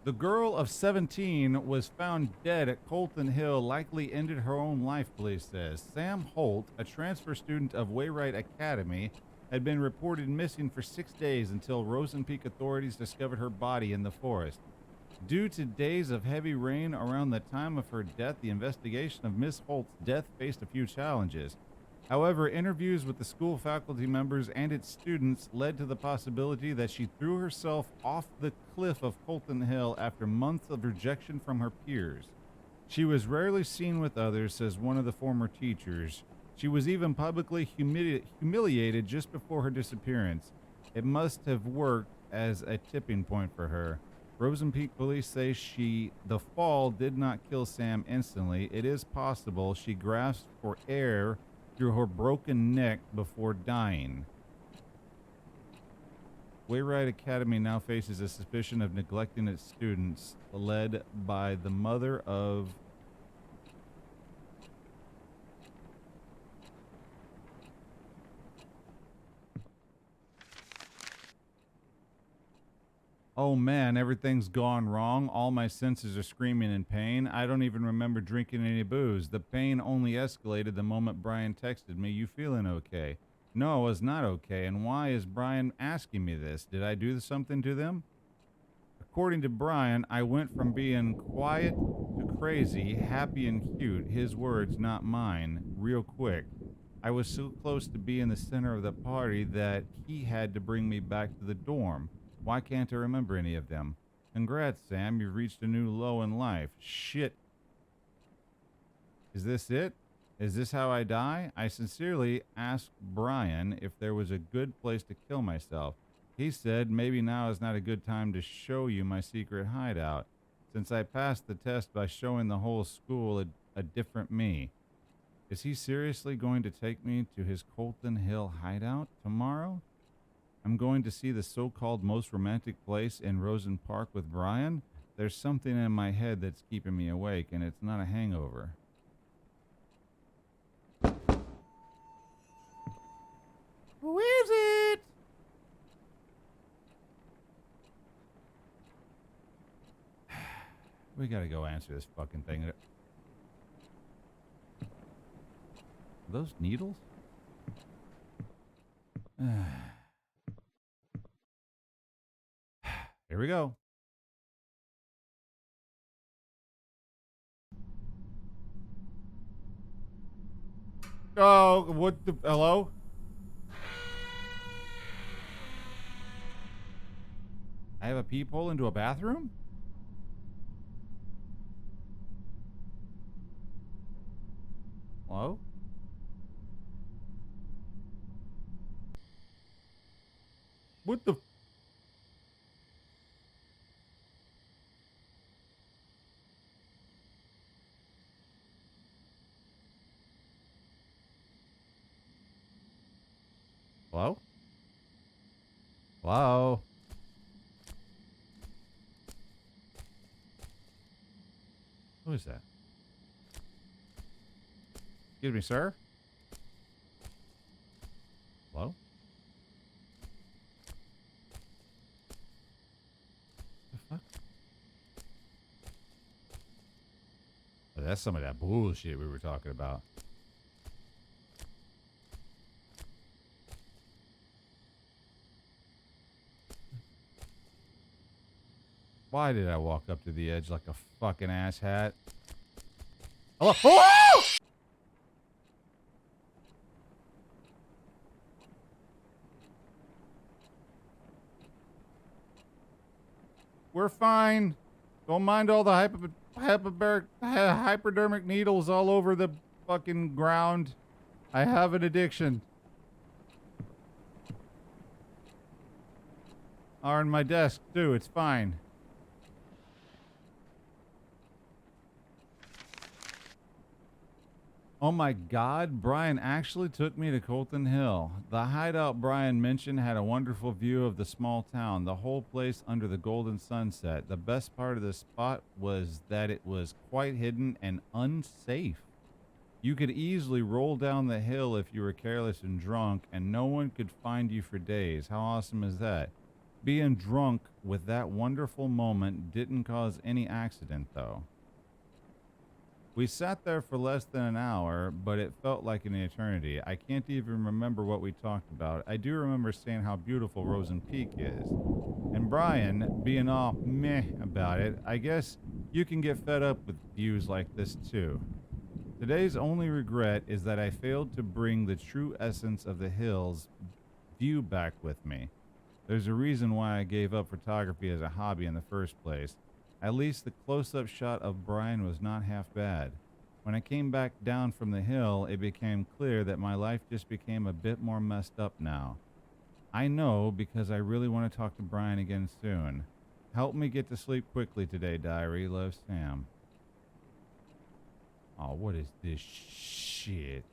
The girl of 17 was found dead at Colton Hill, likely ended her own life, police says. Sam Holt, a transfer student of Wayride Academy, had been reported missing for 6 days until Rosen Peak authorities discovered her body in the forest. Due to days of heavy rain around the time of her death, the investigation of Miss Holt's death faced a few challenges. However, interviews with the school faculty members and its students led to the possibility that she threw herself off the cliff of Colton Hill after months of rejection from her peers. She was rarely seen with others, says one of the former teachers. She was even publicly humiliated just before her disappearance. It must have worked as a tipping point for her. Rosen Peak police say the fall did not kill Sam instantly. It is possible she grasped for air through her broken neck before dying. Wayride Academy now faces a suspicion of neglecting its students, led by the mother of Oh man, everything's gone wrong. All my senses are screaming in pain. I don't even remember drinking any booze. The pain only escalated the moment Brian texted me, "You feeling okay?" No, I was not okay. And why is Brian asking me this? Did I do something to them? According to Brian, I went from being quiet to crazy, happy and cute. His words, not mine, real quick. I was so close to being the center of the party that he had to bring me back to the dorm. Why can't I remember any of them? Congrats, Sam. You've reached a new low in life. Shit. Is this it? Is this how I die? I sincerely asked Brian if there was a good place to kill myself. He said maybe now is not a good time to show you my secret hideout, since I passed the test by showing the whole school a different me. Is he seriously going to take me to his Colton Hill hideout tomorrow? I'm going to see the so-called most romantic place in Rosen Park with Brian. There's something in my head that's keeping me awake, and it's not a hangover. Who is it? We gotta go answer this fucking thing. Are those needles? Here we go. Oh, what the... Hello? I have a peephole into a bathroom? Hello? What the... Hello? Hello? Who is that? Excuse me, sir? Hello? The fuck? Oh, that's some of that bullshit we were talking about. Why did I walk up to the edge like a fucking asshat? Hello? Oh! We're fine. Don't mind all the hypodermic needles all over the fucking ground. I have an addiction. Are on my desk, too. It's fine. Oh my God, Brian actually took me to Colton Hill. The hideout Brian mentioned had a wonderful view of the small town, the whole place under the golden sunset. The best part of the spot was that it was quite hidden and unsafe. You could easily roll down the hill if you were careless and drunk, and no one could find you for days. How awesome is that? Being drunk with that wonderful moment didn't cause any accident, though. We sat there for less than an hour, but it felt like an eternity. I can't even remember what we talked about. I do remember saying how beautiful Rosen Peak is. And Brian being all meh about it. I guess you can get fed up with views like this too. Today's only regret is that I failed to bring the true essence of the hills view back with me. There's a reason why I gave up photography as a hobby in the first place. At least the close-up shot of Brian was not half bad. When I came back down from the hill, it became clear that my life just became a bit more messed up now. I know because I really want to talk to Brian again soon. Help me get to sleep quickly today, diary. Love, Sam. Oh, what is this shit?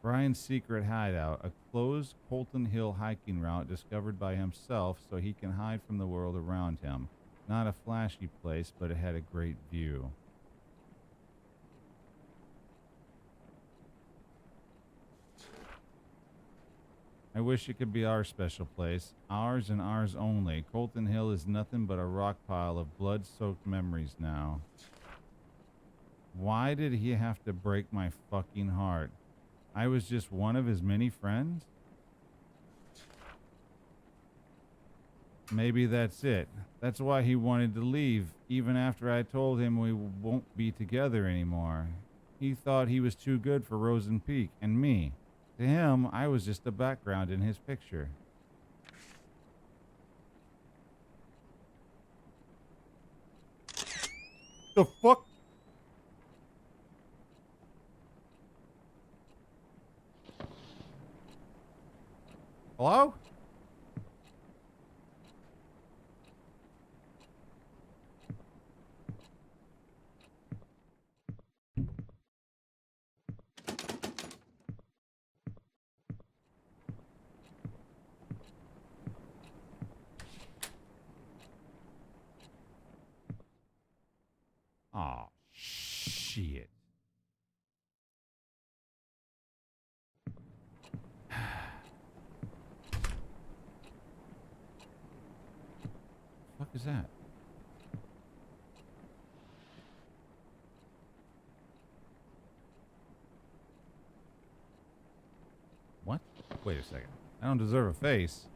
Brian's secret hideout, a closed Colton Hill hiking route discovered by himself so he can hide from the world around him. Not a flashy place, but it had a great view. I wish it could be our special place. Ours and ours only. Colton Hill is nothing but a rock pile of blood-soaked memories now. Why did he have to break my fucking heart? I was just one of his many friends? Maybe that's it. That's why he wanted to leave, even after I told him we won't be together anymore. He thought he was too good for Rosen Peak and me. To him, I was just a background in his picture. The fuck? Hello? Aw, shit. Fuck is that? What? Wait a second. I don't deserve a face.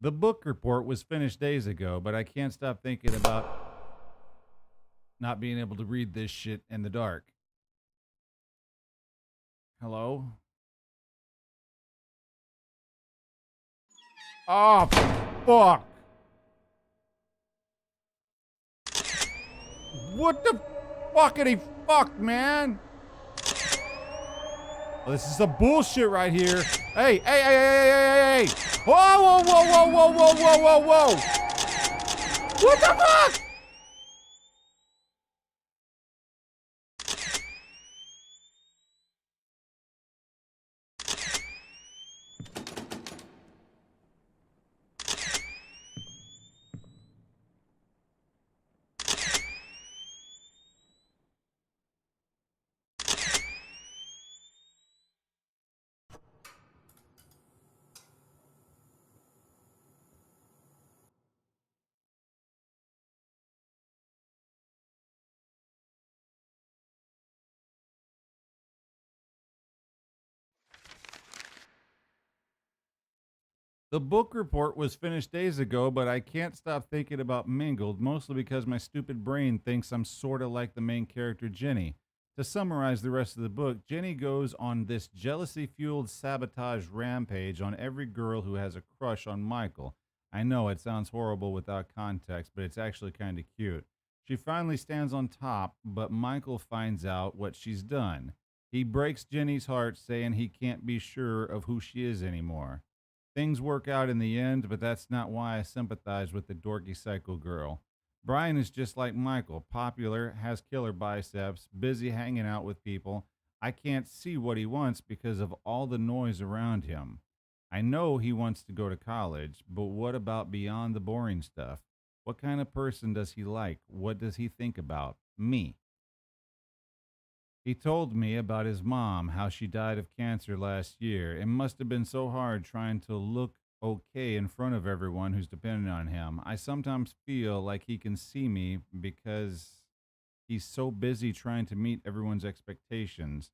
The book report was finished days ago, but I can't stop thinking about not being able to read this shit in the dark. Hello? Oh, fuck! What the fuckity fuck, man? Well, this is some bullshit right here. Hey, hey, hey, hey, hey, hey, hey! Whoa, whoa, whoa, whoa, whoa, whoa, whoa, whoa, whoa! What the fuck? The book report was finished days ago, but I can't stop thinking about Mingled, mostly because my stupid brain thinks I'm sort of like the main character, Jenny. To summarize the rest of the book, Jenny goes on this jealousy fueled sabotage rampage on every girl who has a crush on Michael. I know it sounds horrible without context, but it's actually kind of cute. She finally stands on top, but Michael finds out what she's done. He breaks Jenny's heart, saying he can't be sure of who she is anymore. Things work out in the end, but that's not why I sympathize with the dorky psycho girl. Brian is just like Michael, popular, has killer biceps, busy hanging out with people. I can't see what he wants because of all the noise around him. I know he wants to go to college, but what about beyond the boring stuff? What kind of person does he like? What does he think about? Me. He told me about his mom, how she died of cancer last year. It must have been so hard trying to look okay in front of everyone who's dependent on him. I sometimes feel like he can see me because he's so busy trying to meet everyone's expectations.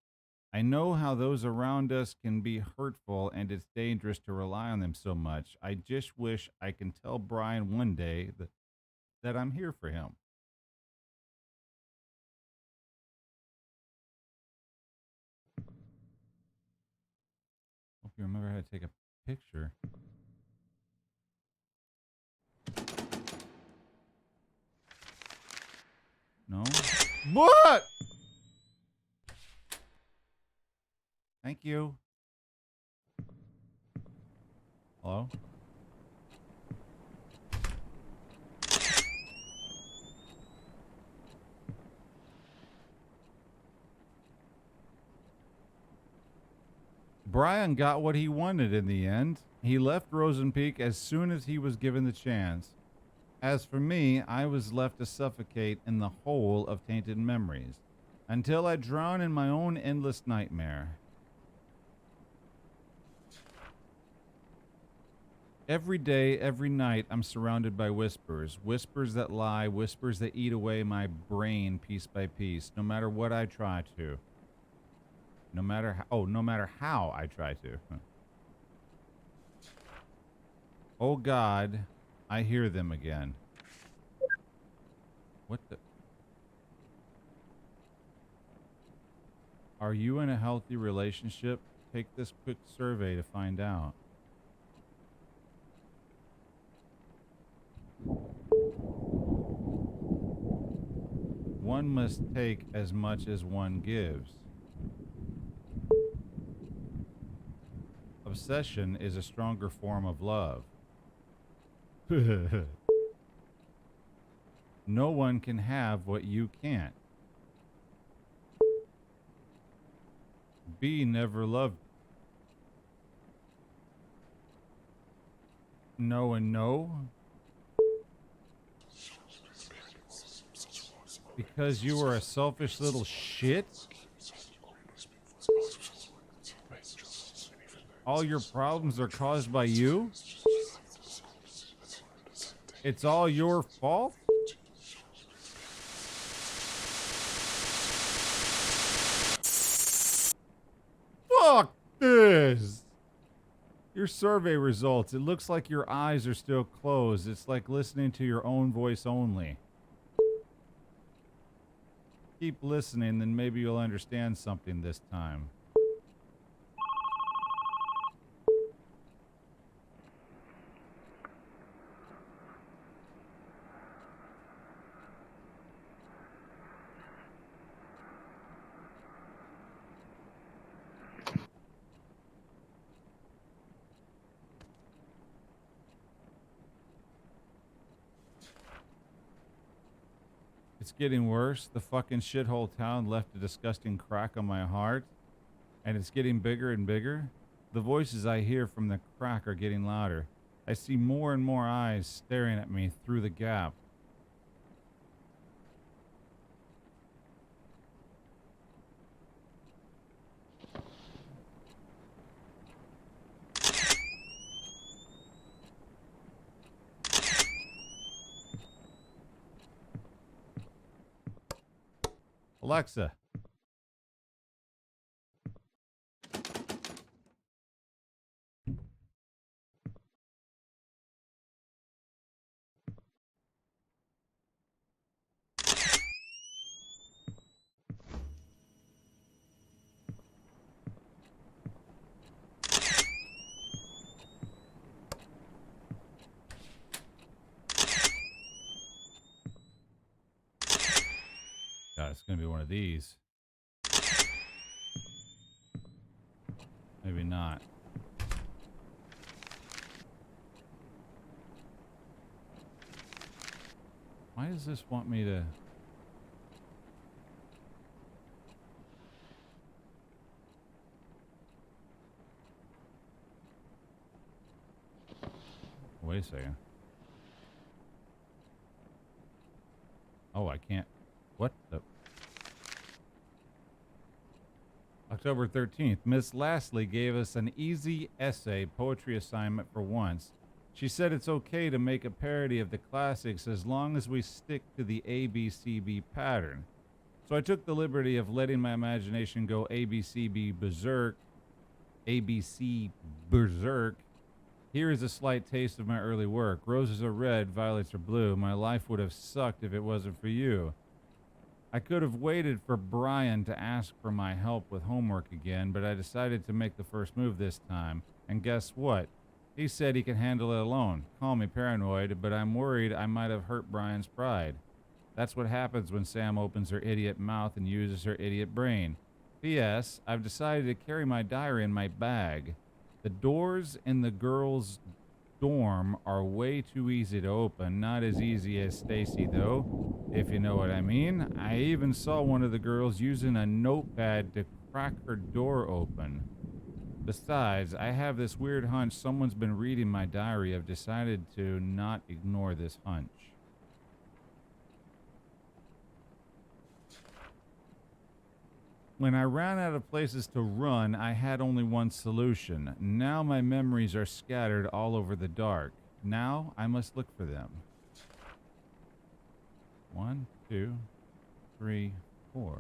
I know how those around us can be hurtful and it's dangerous to rely on them so much. I just wish I can tell Brian one day that I'm here for him. Hope you remember how to take a picture. No? What? Thank you. Hello? Brian got what he wanted in the end. He left Rosenpeak as soon as he was given the chance. As for me, I was left to suffocate in the hole of tainted memories until I drown in my own endless nightmare. Every day, every night, I'm surrounded by whispers. Whispers that lie, whispers that eat away my brain piece by piece, no matter what I try to. No matter how I try to. Oh God, I hear them again. What the? Are you in a healthy relationship? Take this quick survey to find out. One must take as much as one gives. Obsession is a stronger form of love. No one can have what you can't. B never loved. No and no. Because you were a selfish little shit? All your problems are caused by you? It's all your fault? Fuck this! Your survey results. It looks like your eyes are still closed. It's like listening to your own voice only. Keep listening, then maybe you'll understand something this time. It's getting worse. The fucking shithole town left a disgusting crack on my heart, and it's getting bigger and bigger. The voices I hear from the crack are getting louder. I see more and more eyes staring at me through the gap. Alexa. God, it's gonna be one of these. Maybe not. Why does this want me to... wait a second. Oh, I can't. What the? October 13th. Miss Lastly gave us an easy essay poetry assignment for once. She said it's okay to make a parody of the classics as long as we stick to the ABCB pattern. So I took the liberty of letting my imagination go ABCB berserk. ABC berserk. Here is a slight taste of my early work. Roses are red, violets are blue. My life would have sucked if it wasn't for you. I could have waited for Brian to ask for my help with homework again, but I decided to make the first move this time. And guess what? He said he can handle it alone. Call me paranoid, but I'm worried I might have hurt Brian's pride. That's what happens when Sam opens her idiot mouth and uses her idiot brain. P.S. I've decided to carry my diary in my bag. The doors in the girls' dorm are way too easy to open. Not as easy as Stacy, though, if you know what I mean. I even saw one of the girls using a notepad to crack her door open. Besides, I have this weird hunch someone's been reading my diary. I've decided to not ignore this hunch. When I ran out of places to run, I had only one solution. Now my memories are scattered all over the dark. Now I must look for them. 1, 2, 3, 4.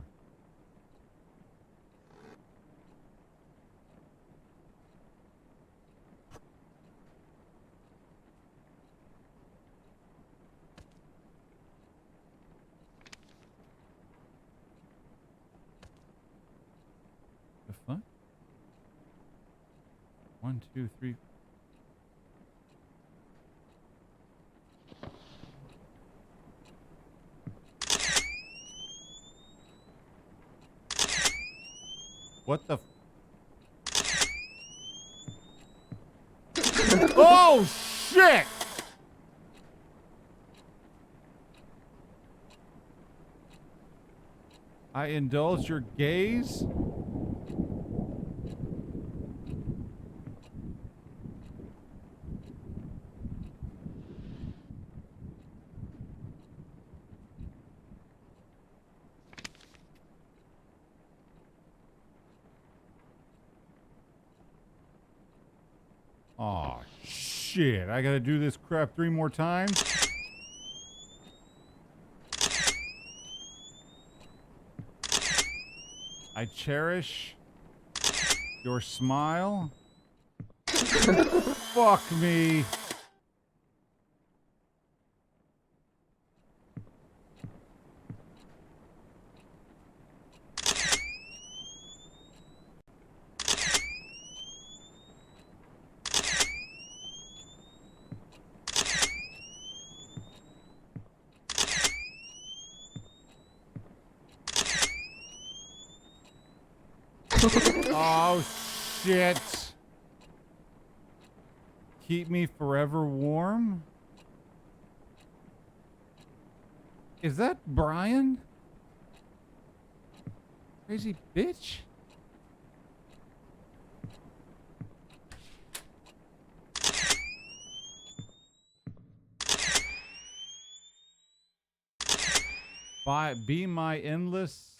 The fuck? 1, 2, 3. What the? Oh shit! I indulge your gaze? Aw, shit. I gotta do this crap 3 more times? I cherish your smile. Fuck me. Oh, shit. Keep me forever warm? Is that Brian? Crazy bitch? Be my endless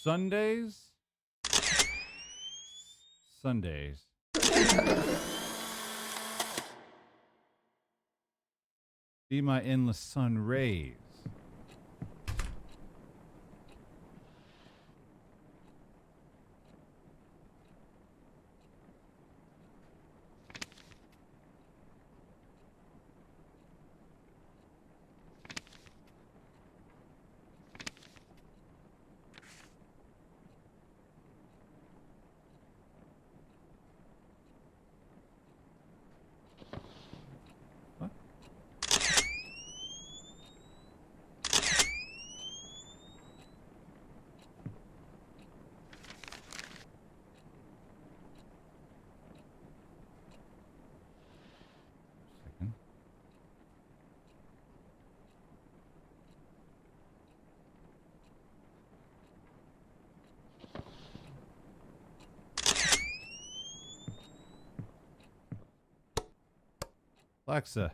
Sundays? Sundays. Be my endless sun rays. Alexa.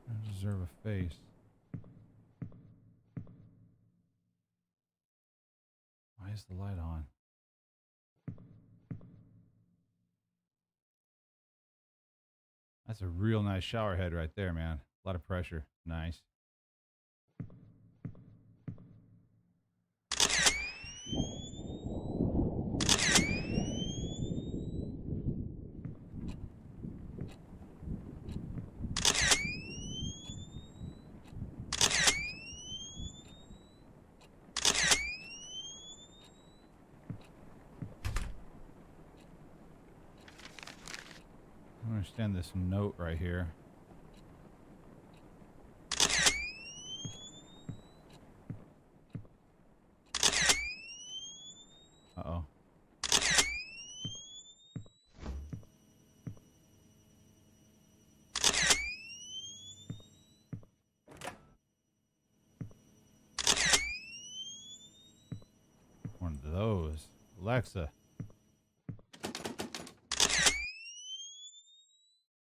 I deserve a face. Why is the light on? That's a real nice shower head right there, man. A lot of pressure. Nice. I don't understand this note right here. Uh-oh. One of those. Alexa.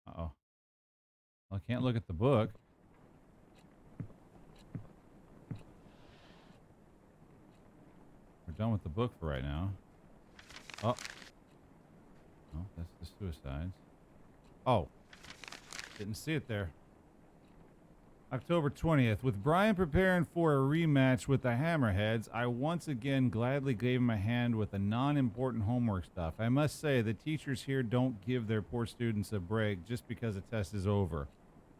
Uh-oh. Well, I can't look at the book. We're done with the book for right now. Oh. Oh, that's the suicides. Oh. Didn't see it there. October 20th. With Brian preparing for a rematch with the Hammerheads, I once again gladly gave him a hand with the non-important homework stuff. I must say, the teachers here don't give their poor students a break just because a test is over.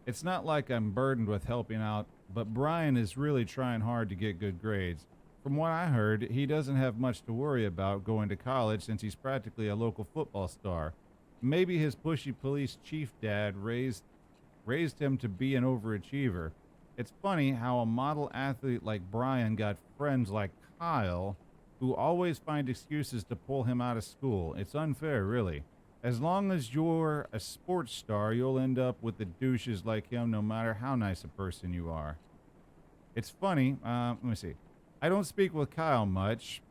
It's not like I'm burdened with helping out, but Brian is really trying hard to get good grades. From what I heard, he doesn't have much to worry about going to college since he's practically a local football star. Maybe his pushy police chief dad raised him to be an overachiever. It's funny how a model athlete like Brian got friends like Kyle who always find excuses to pull him out of school. It's unfair, really. As long as you're a sports star, you'll end up with the douches like him no matter how nice a person you are. It's funny, let me see. I don't speak with Kyle much,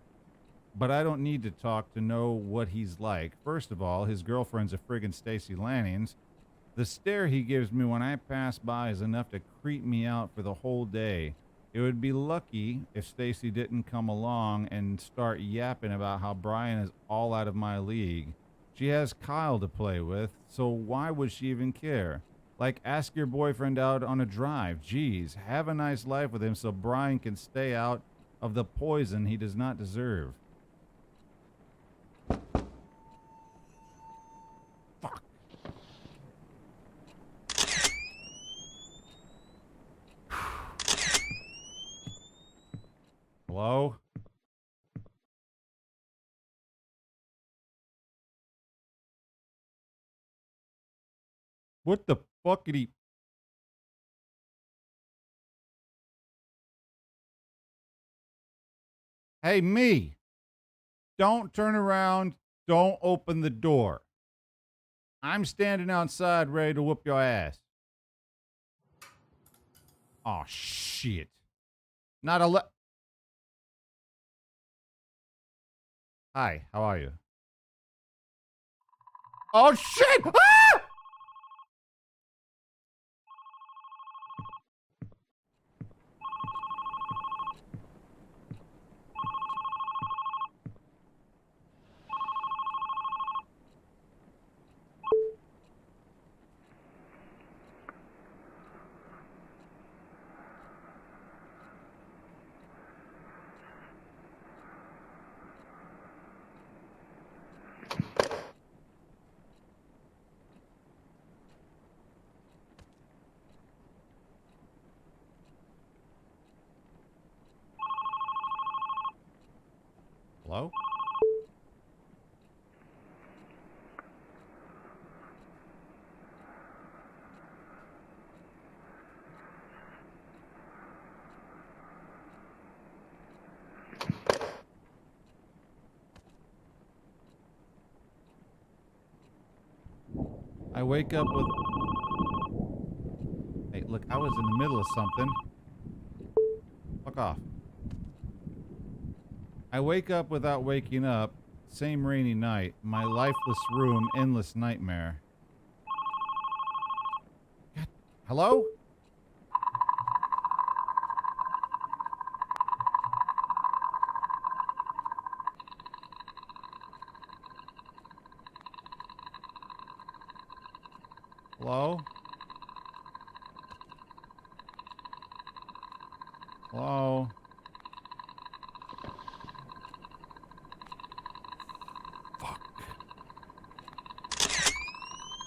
but I don't need to talk to know what he's like. First of all, his girlfriend's a friggin' Stacy Lannings. The stare he gives me when I pass by is enough to creep me out for the whole day. It would be lucky if Stacy didn't come along and start yapping about how Brian is all out of my league. She has Kyle to play with, so why would she even care? Like, ask your boyfriend out on a drive. Geez, have a nice life with him so Brian can stay out of the poison he does not deserve. Fuck. Hello? What the fuckity? Hey, me. Don't turn around. Don't open the door. I'm standing outside ready to whoop your ass. Oh, shit. Not a Hi, how are you? Oh, shit! Ah! Hello? I wake up with... Hey, look, I was in the middle of something. Fuck off. I wake up without waking up. Same rainy night. My lifeless room, endless nightmare. God. Hello? Hello? Hello? Fuck.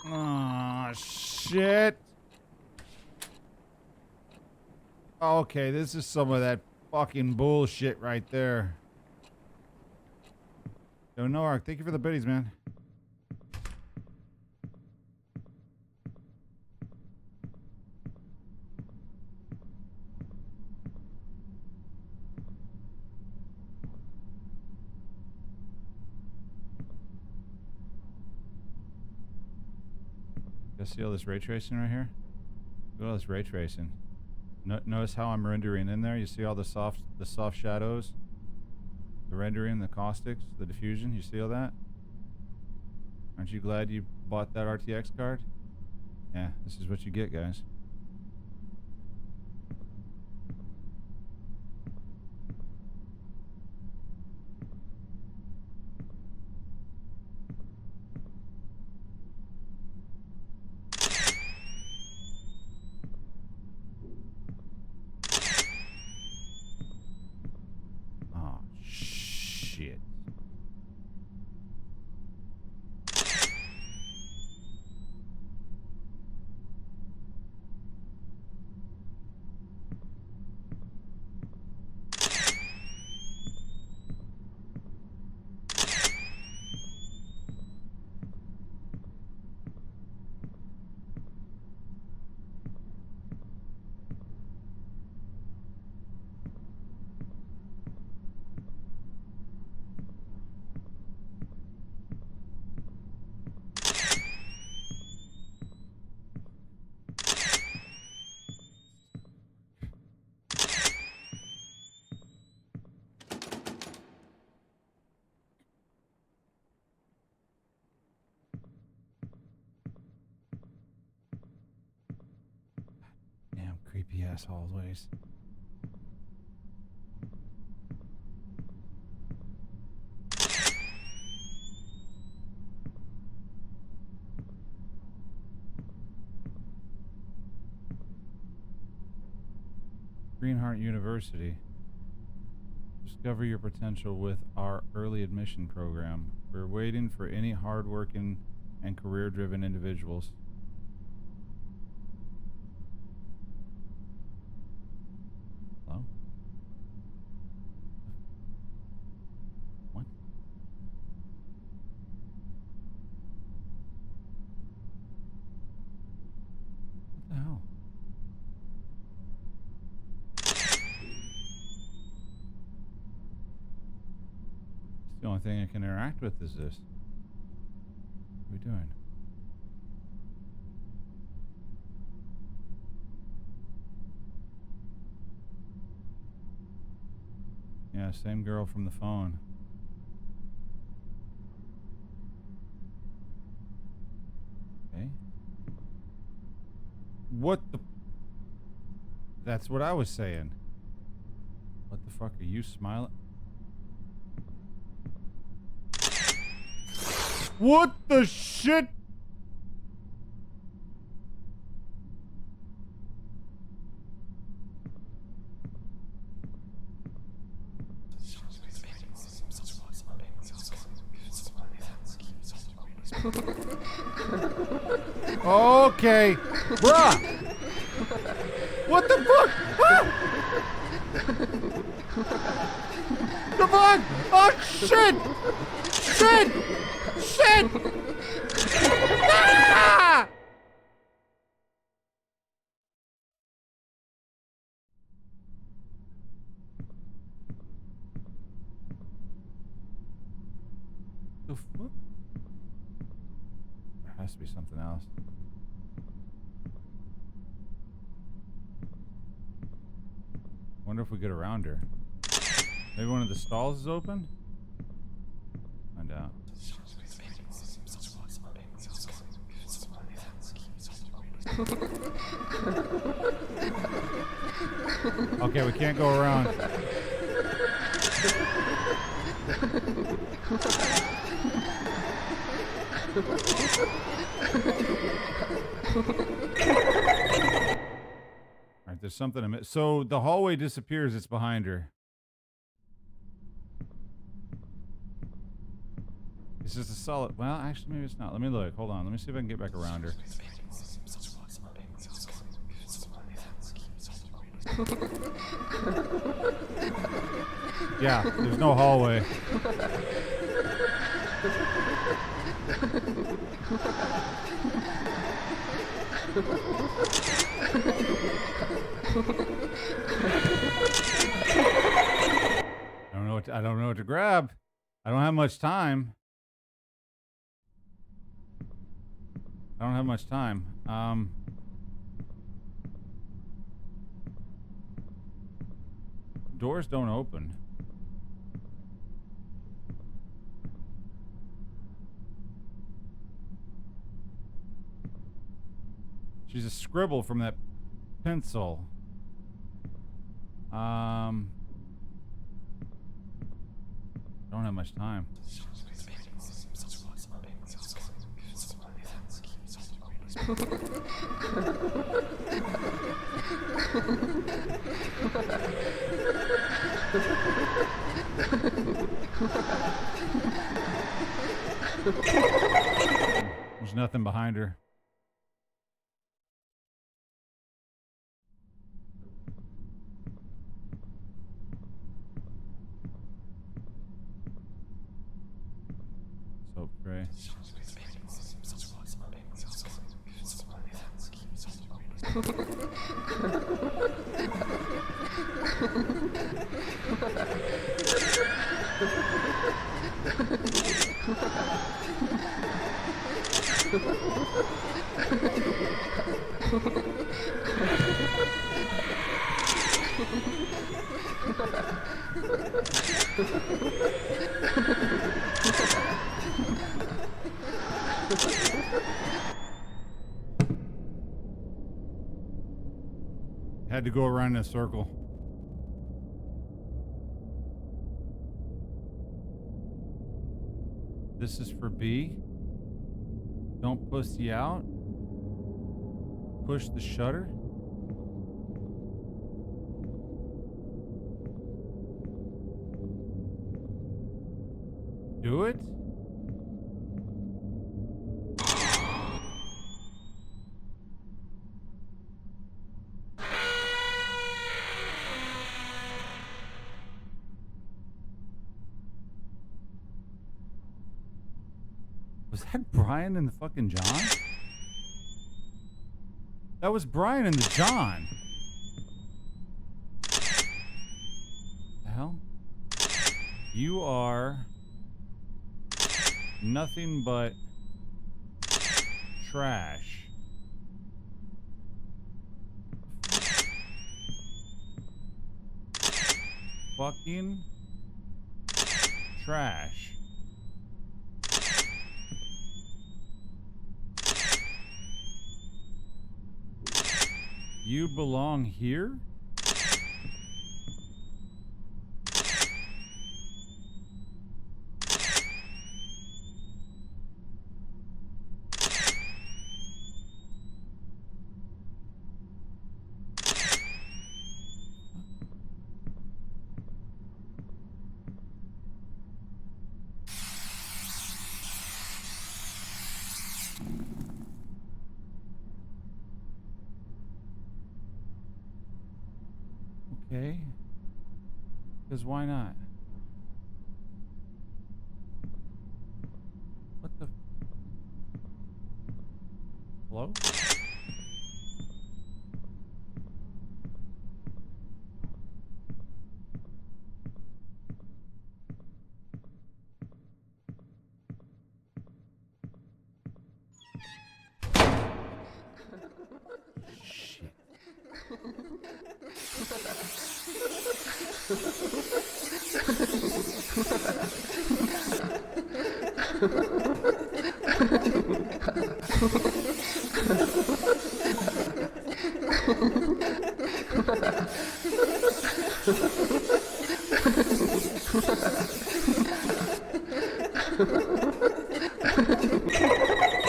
Oh, shit. Okay, this is some of that fucking bullshit right there. Yo, Noark, thank you for the biddies, man. You see all this ray tracing right here? Look at all this ray tracing. Notice how I'm rendering in there? You see all the soft shadows? The rendering, the caustics, the diffusion? You see all that? Aren't you glad you bought that RTX card? Yeah, this is what you get, guys. Oh, shit. Damn creepy ass hallways. Greenheart University. Discover your potential with our early admission program. We're waiting for any hardworking and career-driven individuals. Hello? What? What the hell? The only thing I can interact with is this. What are we doing? Yeah, same girl from the phone. Okay. What the... That's what I was saying. What the fuck are you smiling? What the shit? Okay. Bruh. What the fuck? Ah! The fuck? Oh shit! Shit! Shit! Ah! The fuck? There has to be something else. Wonder if we get around her. Maybe one of the stalls is open? Find out. Okay, we can't go around. Alright, there's something I missed. So the hallway disappears, it's behind her. It's just a solid. Well, actually, maybe it's not. Let me look. Hold on. Let me see if I can get back around her. Yeah, there's no hallway. I don't know what to grab. I don't have much time. Doors don't open. She's a scribble from that pencil. Don't have much time. There's nothing behind her. Soap tray. Had to go around in a circle. This is for B. Don't pussy out. Push the shutter. Do it. Was that Brian and the fucking John? That was Brian and the John. The hell? You are nothing but trash. Fucking trash. You belong here? Okay. Because why not? What the? Hello? Shit.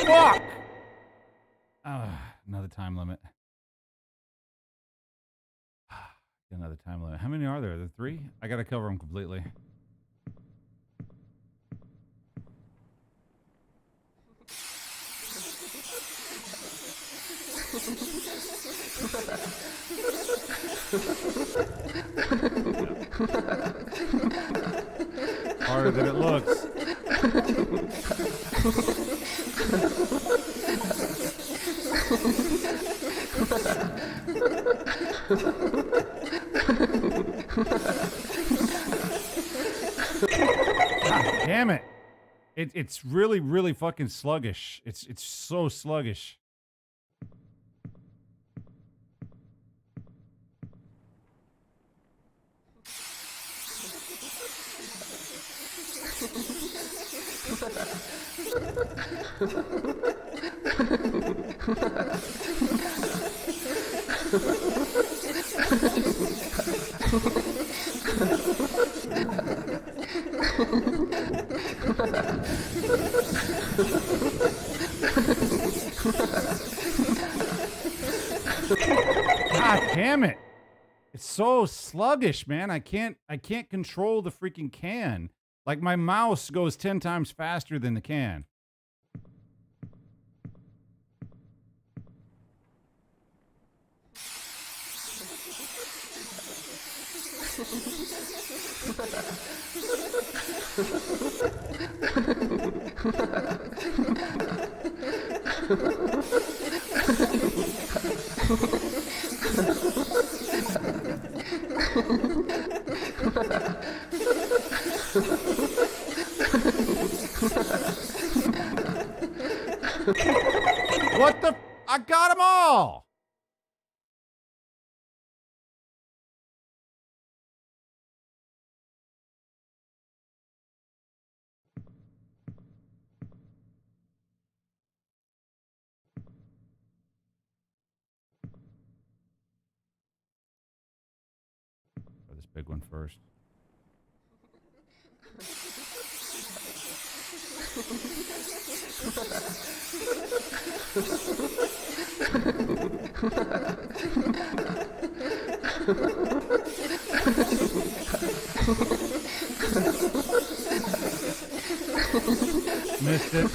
Fuck! Another time limit. Another time limit. How many are there? Are there 3? I gotta cover them completely. Harder than it looks. God damn it. It's really, really fucking sluggish. It's so sluggish. God damn it. It's so sluggish, man. I can't control the freaking can. Like my mouse goes 10 times faster than the can. What the? I got them all. Or this big one first. Missed it.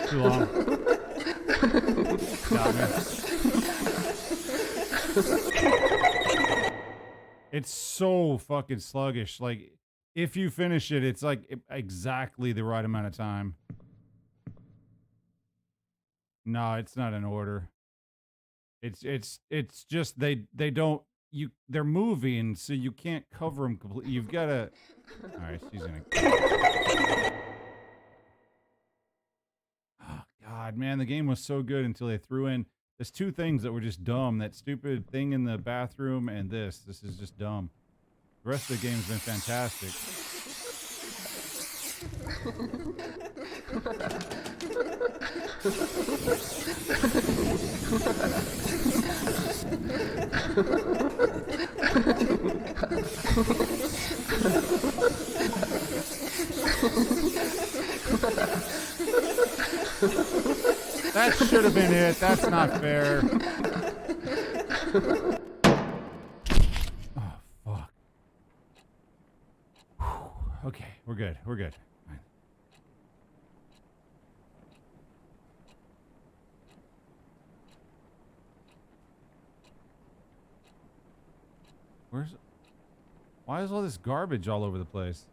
Too long. Got me. It's so fucking sluggish. Like, if you finish it, it's like exactly the right amount of time. No, it's not in order. It's just they don't they're moving, so you can't cover them completely. You've got to. All right, she's gonna. Oh God, man, the game was so good until they threw in. There's 2 things that were just dumb. That stupid thing in the bathroom and this. This is just dumb. The rest of the game's been fantastic. That should have been it. That's not fair. Oh, fuck. Whew. Okay, we're good. We're good. Fine. Why is all this garbage all over the place?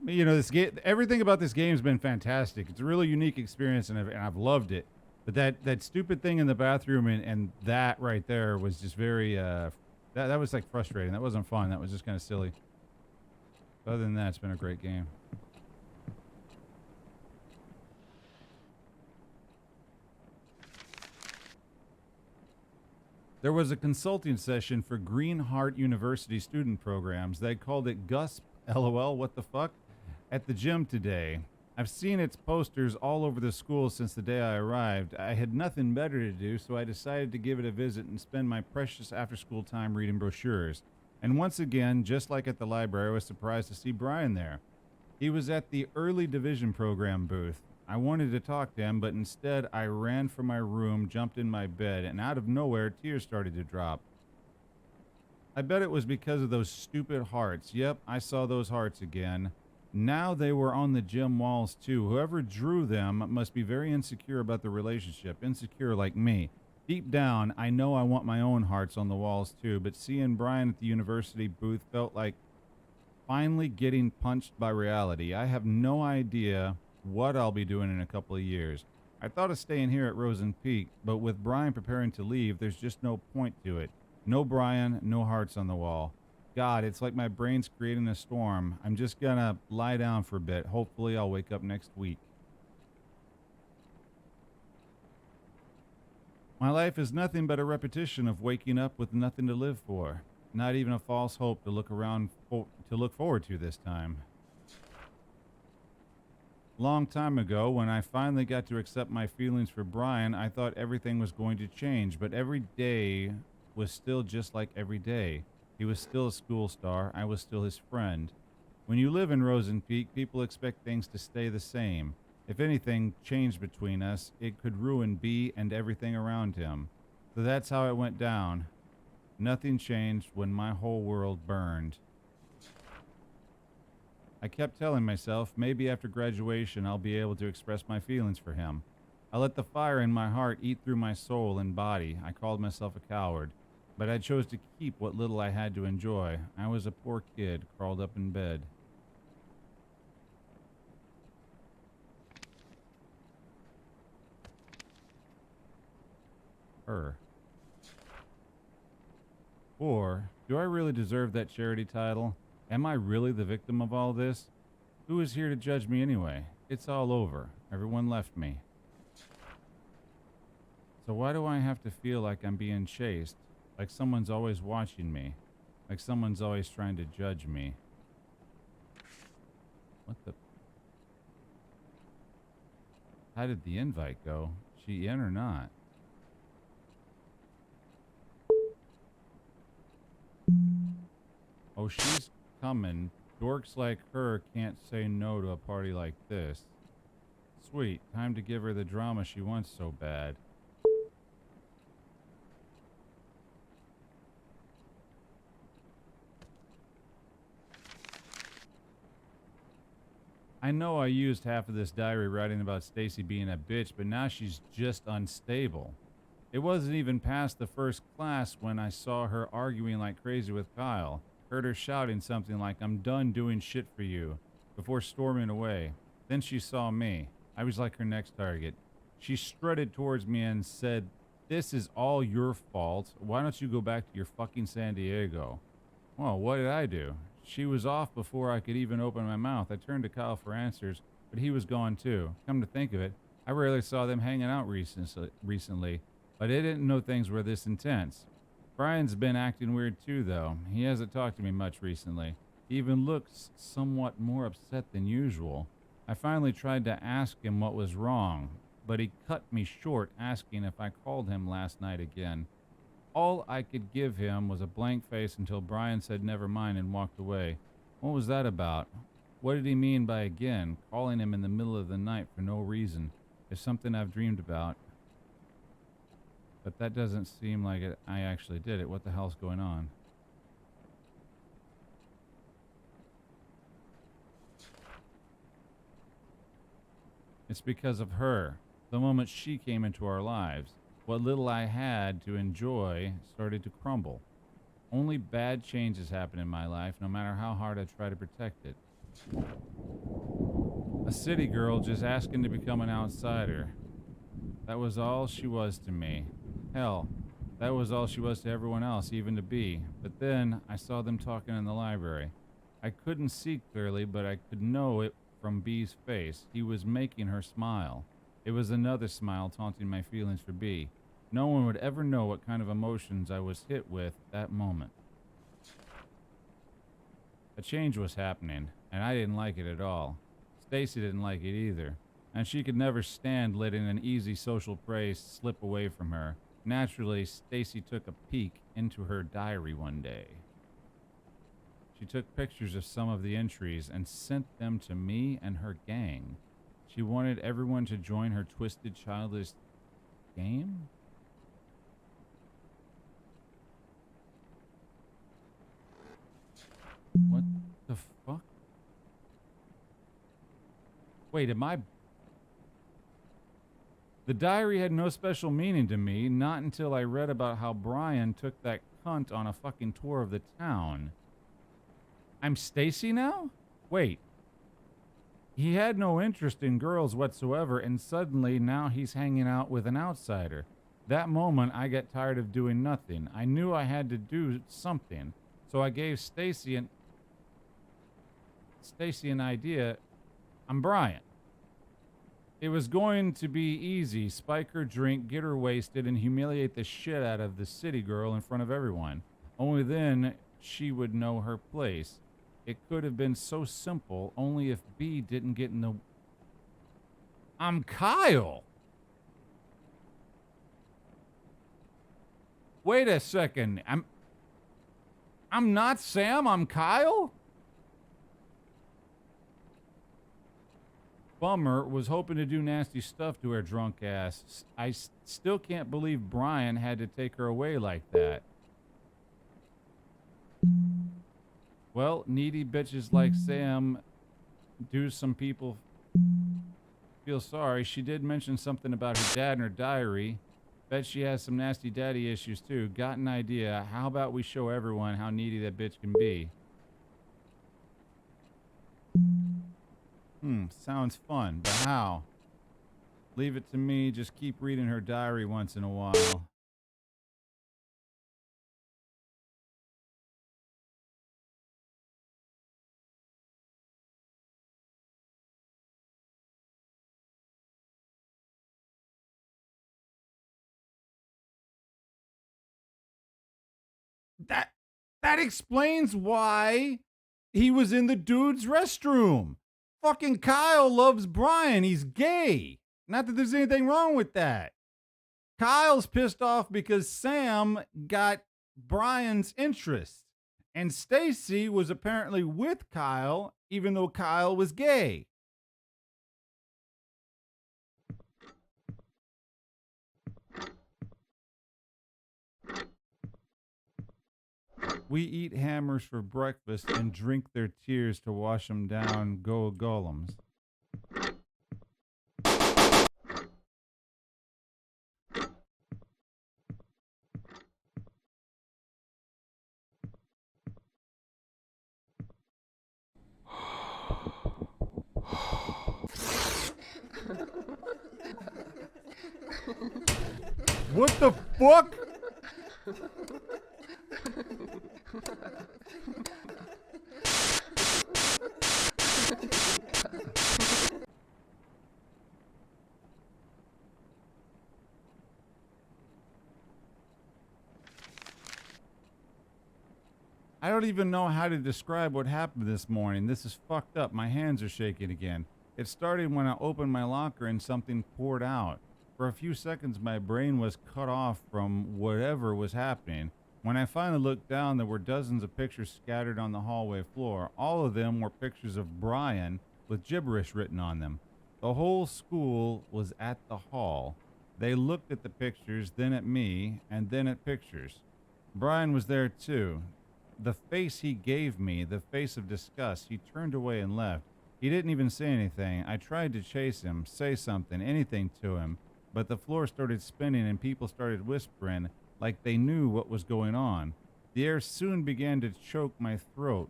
You know, this game, everything about this game's been fantastic. It's a really unique experience, and I've loved it. But that stupid thing in the bathroom and that right there was just very that was like frustrating. That wasn't fun. That was just kind of silly. Other than that, it's been a great game. There was a consulting session for Green Heart University student programs. They called it GUSP, LOL, what the fuck, at the gym today. I've seen its posters all over the school since the day I arrived. I had nothing better to do, so I decided to give it a visit and spend my precious after school time reading brochures. And once again, just like at the library, I was surprised to see Brian there. He was at the early division program booth. I wanted to talk to him, but instead I ran from my room, jumped in my bed, and out of nowhere, tears started to drop. I bet it was because of those stupid hearts. Yep, I saw those hearts again. Now they were on the gym walls too. Whoever drew them must be very insecure about the relationship, insecure like me. Deep down, I know I want my own hearts on the walls too, but seeing Brian at the university booth felt like finally getting punched by reality. I have no idea what I'll be doing in a couple of years. I thought of staying here at Rosen Peak, but with Brian preparing to leave, there's just no point to it. No Brian, no hearts on the wall. God, it's like my brain's creating a storm. I'm just gonna lie down for a bit. Hopefully I'll wake up next week. My life is nothing but a repetition of waking up with nothing to live for. Not even a false hope to look forward to this time. Long time ago, when I finally got to accept my feelings for Brian, I thought everything was going to change, but every day was still just like every day. He was still a school star. I was still his friend. When you live in Rosen Peak, people expect things to stay the same. If anything changed between us, it could ruin B and everything around him. So that's how it went down. Nothing changed when my whole world burned. I kept telling myself maybe after graduation I'll be able to express my feelings for him. I let the fire in my heart eat through my soul and body. I called myself a coward, but I chose to keep what little I had to enjoy. I was a poor kid, crawled up in bed. Her. Or, do I really deserve that charity title? Am I really the victim of all this? Who is here to judge me anyway? It's all over. Everyone left me. So why do I have to feel like I'm being chased? Like someone's always watching me? Like someone's always trying to judge me? What the? How did the invite go? She in or not? Oh, she's coming. Dorks like her can't say no to a party like this. Sweet, time to give her the drama she wants so bad. I know I used half of this diary writing about Stacy being a bitch, but now she's just unstable. It wasn't even past the first class when I saw her arguing like crazy with Kyle. Heard her shouting something like, "I'm done doing shit for you," before storming away. Then she saw me. I was like her next target. She strutted towards me and said, "This is all your fault. Why don't you go back to your fucking San Diego?" Well, what did I do? She was off before I could even open my mouth. I turned to Kyle for answers, but he was gone too. Come to think of it, I rarely saw them hanging out recently, but I didn't know things were this intense. Brian's been acting weird too, though. He hasn't talked to me much recently. He even looks somewhat more upset than usual. I finally tried to ask him what was wrong, but he cut me short, asking if I called him last night again. All I could give him was a blank face until Brian said never mind and walked away. What was that about? What did he mean by again, calling him in the middle of the night for no reason? It's something I've dreamed about. But that doesn't seem like it. I actually did it. What the hell's going on? It's because of her. The moment she came into our lives, what little I had to enjoy started to crumble. Only bad changes happen in my life, no matter how hard I try to protect it. A city girl just asking to become an outsider. That was all she was to me. Hell, that was all she was to everyone else, even to B. But then I saw them talking in the library. I couldn't see clearly, but I could know it from B's face. He was making her smile. It was another smile taunting my feelings for B. No one would ever know what kind of emotions I was hit with that moment. A change was happening, and I didn't like it at all. Stacy didn't like it either, and she could never stand letting an easy social praise slip away from her. Naturally, Stacy took a peek into her diary one day. She took pictures of some of the entries and sent them to me and her gang. She wanted everyone to join her twisted, childish game? What the fuck? Wait, The diary had no special meaning to me, not until I read about how Brian took that cunt on a fucking tour of the town. I'm Stacy now? Wait. He had no interest in girls whatsoever, and suddenly now he's hanging out with an outsider. That moment, I got tired of doing nothing. I knew I had to do something, so I gave Stacy an idea. I'm Brian. It was going to be easy. Spike her drink, get her wasted, and humiliate the shit out of the city girl in front of everyone. Only then she would know her place. It could have been so simple, only if B didn't get in the... I'm Kyle! Wait a second. I'm not Sam, I'm Kyle? Bummer, was hoping to do nasty stuff to her drunk ass. I still can't believe Brian had to take her away like that. Well, needy bitches like Sam do some people feel sorry. She did mention something about her dad in her diary. Bet she has some nasty daddy issues too. Got an idea. How about we show everyone how needy that bitch can be? Sounds fun, but how? Leave it to me. Just keep reading her diary once in a while. That that explains why he was in the dude's restroom. Fucking Kyle loves Brian. He's gay. Not that there's anything wrong with that. Kyle's pissed off because Sam got Brian's interest. And Stacy was apparently with Kyle, even though Kyle was gay. We eat hammers for breakfast and drink their tears to wash them down, go golems. What the fuck? I don't even know how to describe what happened this morning. This is fucked up. My hands are shaking again. It started when I opened my locker and something poured out. For a few seconds, my brain was cut off from whatever was happening. When I finally looked down, there were dozens of pictures scattered on the hallway floor. All of them were pictures of Brian with gibberish written on them. The whole school was at the hall. They looked at the pictures, then at me, and then at pictures. Brian was there too. The face he gave me, the face of disgust, he turned away and left. He didn't even say anything. I tried to chase him, say something, anything to him, but the floor started spinning and people started whispering like they knew what was going on. The air soon began to choke my throat.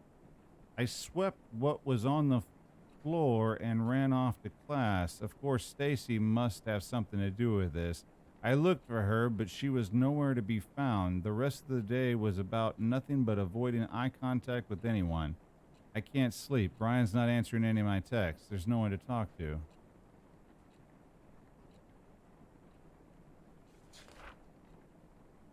I swept what was on the floor and ran off to class. Of course, Stacy must have something to do with this. I looked for her, but she was nowhere to be found. The rest of the day was about nothing but avoiding eye contact with anyone. I can't sleep. Brian's not answering any of my texts. There's no one to talk to.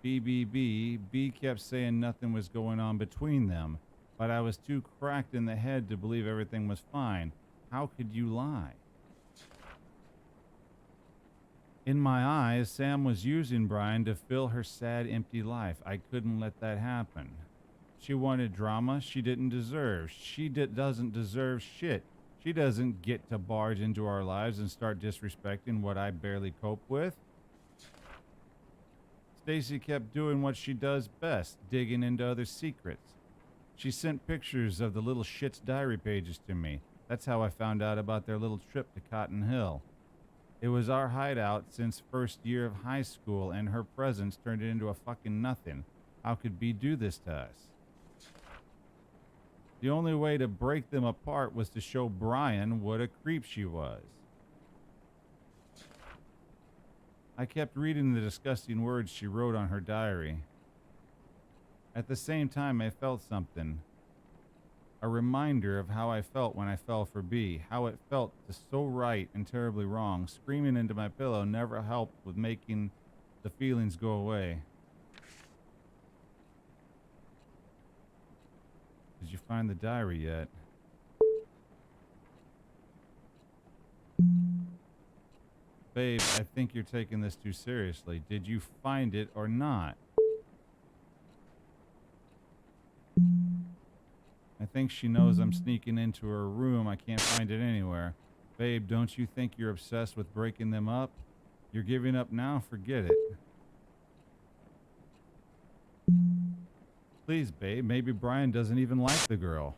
BBB. B kept saying nothing was going on between them, but I was too cracked in the head to believe everything was fine. How could you lie? In my eyes, Sam was using Brian to fill her sad, empty life. I couldn't let that happen. She wanted drama she didn't deserve. She doesn't deserve shit. She doesn't get to barge into our lives and start disrespecting what I barely cope with. Stacy kept doing what she does best, digging into other secrets. She sent pictures of the little shit's diary pages to me. That's how I found out about their little trip to Cotton Hill. It was our hideout since first year of high school, and her presence turned it into a fucking nothing. How could B do this to us? The only way to break them apart was to show Brian what a creep she was. I kept reading the disgusting words she wrote on her diary. At the same time, I felt something. A reminder of how I felt when I fell for B, how it felt to so right and terribly wrong. Screaming into my pillow never helped with making the feelings go away. Did you find the diary yet? Babe, I think you're taking this too seriously. Did you find it or not? I think she knows I'm sneaking into her room. I can't find it anywhere. Babe, don't you think you're obsessed with breaking them up? You're giving up now, forget it. Please, babe, maybe Brian doesn't even like the girl.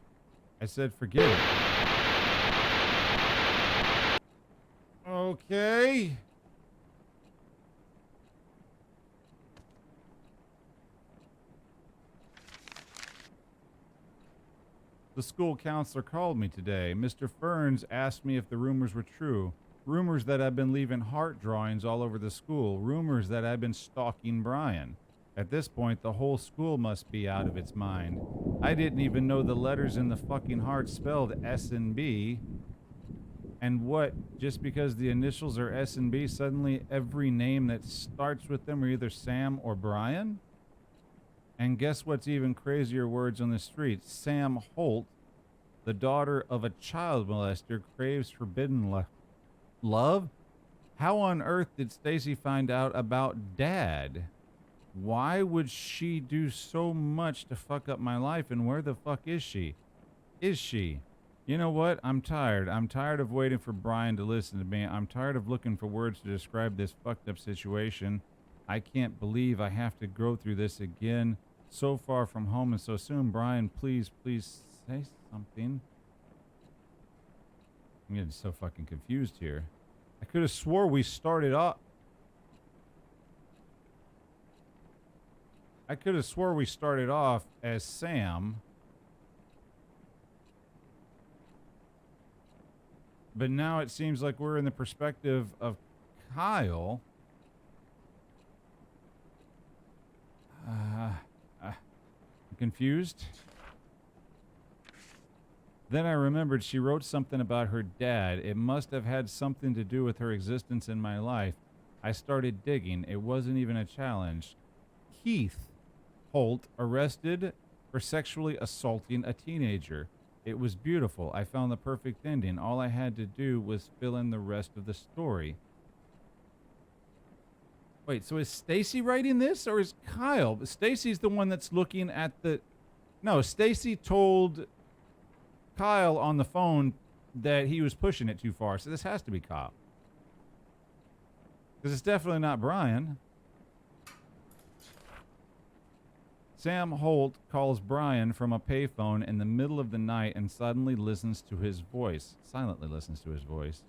I said forget it. Okay. The school counselor called me today. Mr. Ferns asked me if the rumors were true. Rumors that I've been leaving heart drawings all over the school. Rumors that I've been stalking Brian. At this point, the whole school must be out of its mind. I didn't even know the letters in the fucking heart spelled S and B. And what, just because the initials are S and B, suddenly every name that starts with them are either Sam or Brian? And guess what's even crazier words on the street? Sam Holt, the daughter of a child molester, craves forbidden love? How on earth did Stacy find out about Dad? Why would she do so much to fuck up my life, and where the fuck is she? Is she? You know what? I'm tired. I'm tired of waiting for Brian to listen to me. I'm tired of looking for words to describe this fucked up situation. I can't believe I have to go through this again, so far from home and so soon. Brian, please say something. I'm getting so fucking confused here. I could have swore we started off. As Sam. But now it seems like we're in the perspective of Kyle. I'm confused. Then I remembered she wrote something about her dad. It must have had something to do with her existence in my life. I started digging. It wasn't even a challenge. Keith Holt arrested for sexually assaulting a teenager. It was beautiful. I found the perfect ending. All I had to do was fill in the rest of the story. Wait, so is Stacy writing this or is Kyle? Stacy's the one that's looking at the... No, Stacy told Kyle on the phone that he was pushing it too far. So this has to be Kyle. Because it's definitely not Brian. Sam Holt calls Brian from a payphone in the middle of the night and suddenly listens to his voice. Silently listens to his voice.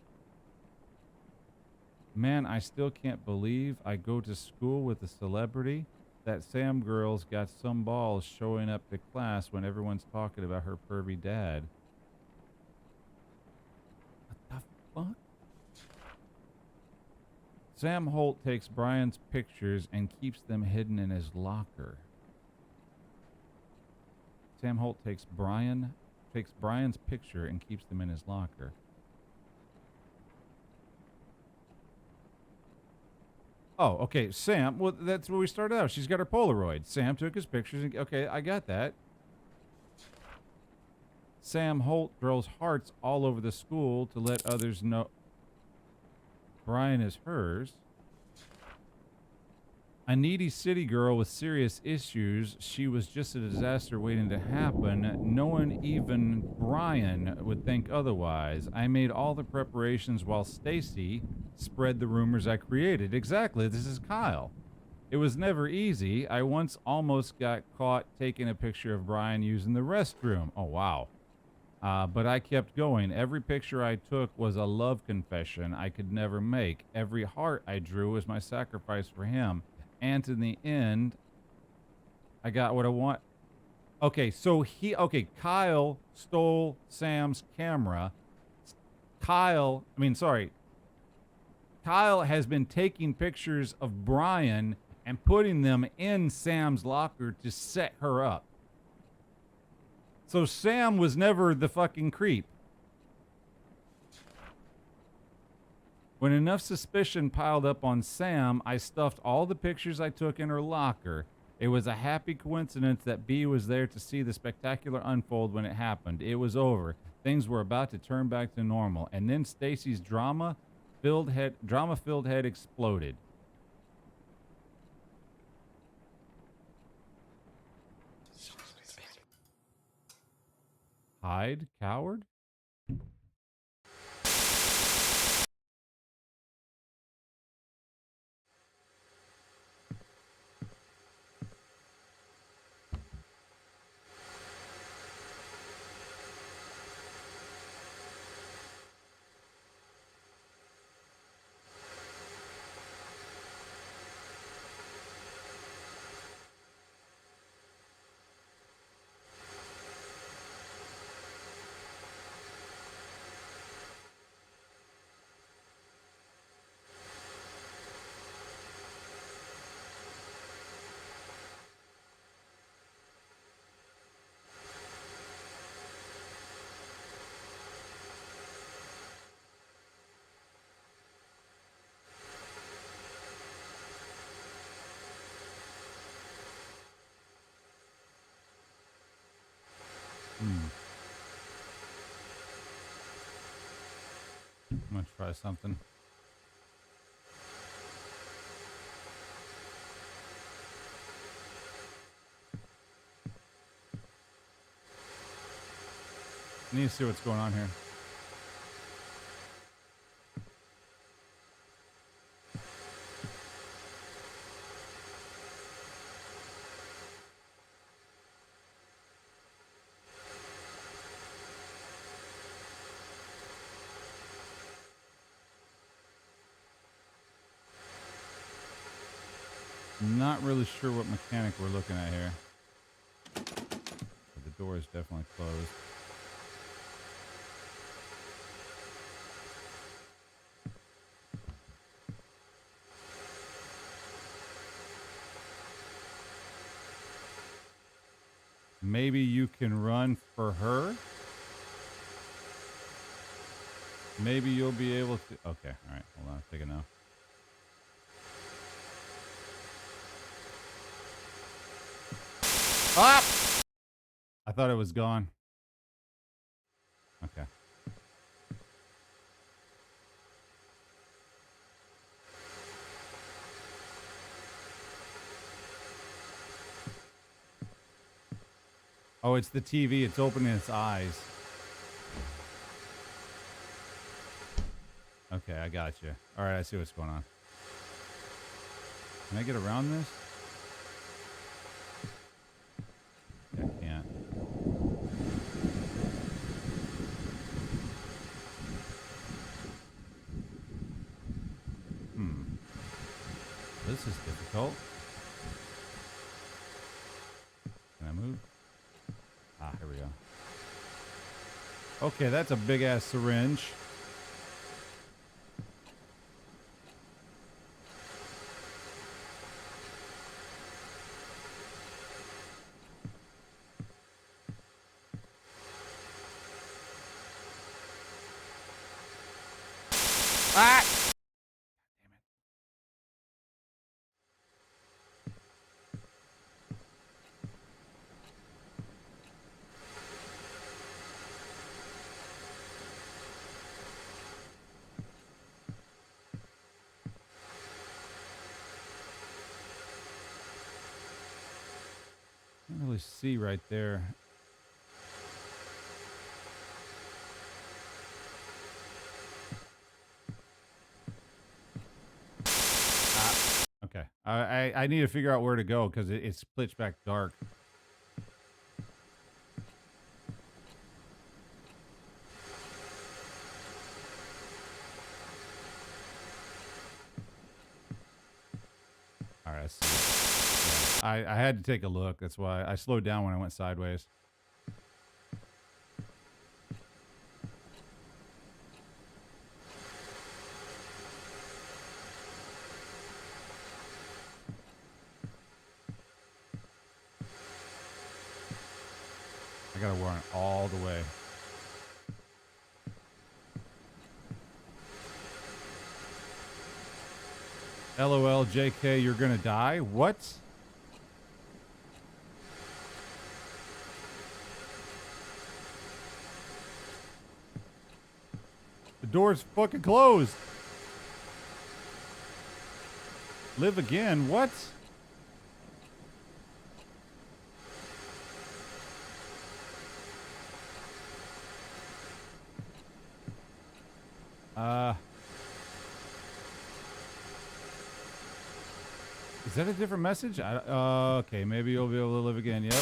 Man, I still can't believe I go to school with a celebrity. That Sam girl's got some balls showing up to class when everyone's talking about her pervy dad. What the fuck? Sam Holt takes Brian's pictures and keeps them hidden in his locker. Sam Holt takes Brian's picture and keeps them in his locker. Oh, okay. Sam. Well, that's where we started out. She's got her Polaroid. Sam took his pictures. And, okay, I got that. Sam Holt throws hearts all over the school to let others know Brian is hers. A needy city girl with serious issues. She was just a disaster waiting to happen. No one, even Brian, would think otherwise. I made all the preparations while Stacy spread the rumors I created. Exactly. This is Kyle. It was never easy. I once almost got caught taking a picture of Brian using the restroom. Oh, wow. But I kept going. Every picture I took was a love confession I could never make. Every heart I drew was my sacrifice for him. And in the end, I got what I want. Okay, so Kyle stole Sam's camera. Kyle has been taking pictures of Brian and putting them in Sam's locker to set her up. So Sam was never the fucking creep. When enough suspicion piled up on Sam, I stuffed all the pictures I took in her locker. It was a happy coincidence that B was there to see the spectacular unfold when it happened. It was over. Things were about to turn back to normal, and then Stacy's drama-filled head exploded. Hide, coward? I'm gonna try something. I need to see what's going on here. Not really sure what mechanic we're looking at here. But the door is definitely closed. Maybe you can run for her? Maybe you'll be able to... Okay, alright, hold on, take it now. Ah! I thought it was gone. Okay. Oh, it's the TV. It's opening its eyes. Okay, I got you. All right, I see what's going on. Can I get around this? Yeah, I can't. This is difficult. Can I move? Ah, here we go. Okay, that's a big ass syringe. Ah! really see right there. Okay. I need to figure out where to go because it's pitch back dark. All right. I see. Yeah. I had to take a look. That's why I slowed down when I went sideways. I gotta run all the way. LOL, JK, you're gonna die? What? The door's fucking closed. Live again? What? Is that a different message? Okay, maybe you'll be able to live again. Yep.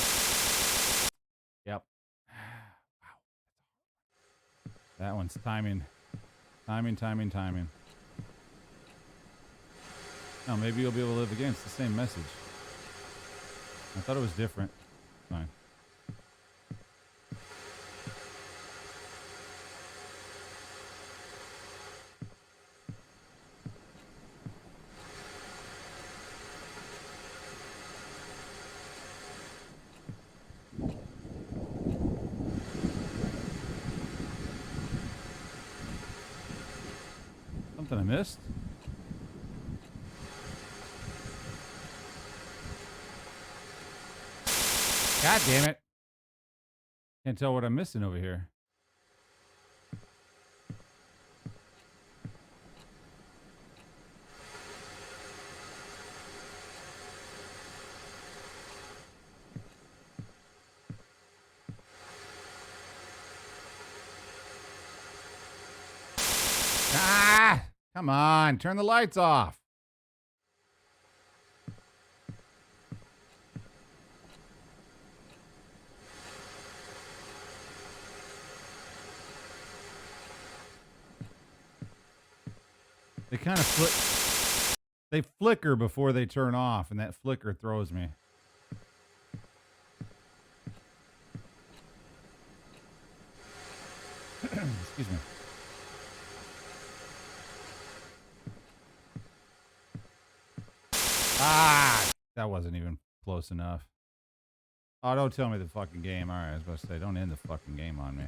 Yep. Wow. That one's timing. Timing. No, maybe you'll be able to live again. It's the same message. I thought it was different. Fine. Something I missed? God damn it. Can't tell what I'm missing over here. Ah! Come on, turn the lights off. They kind of they flicker before they turn off, and that flicker throws me. Excuse me. Ah! That wasn't even close enough. Oh, don't tell me the fucking game. All right, I was about to say, don't end the fucking game on me.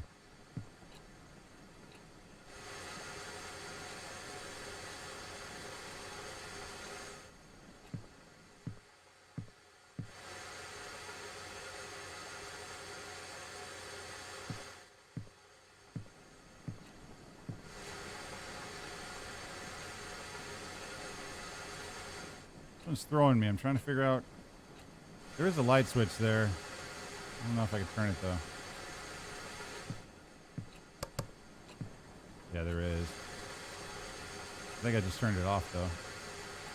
Someone's throwing me. I'm trying to figure out. There is a light switch there. I don't know if I can turn it though. Yeah, there is. I think I just turned it off though.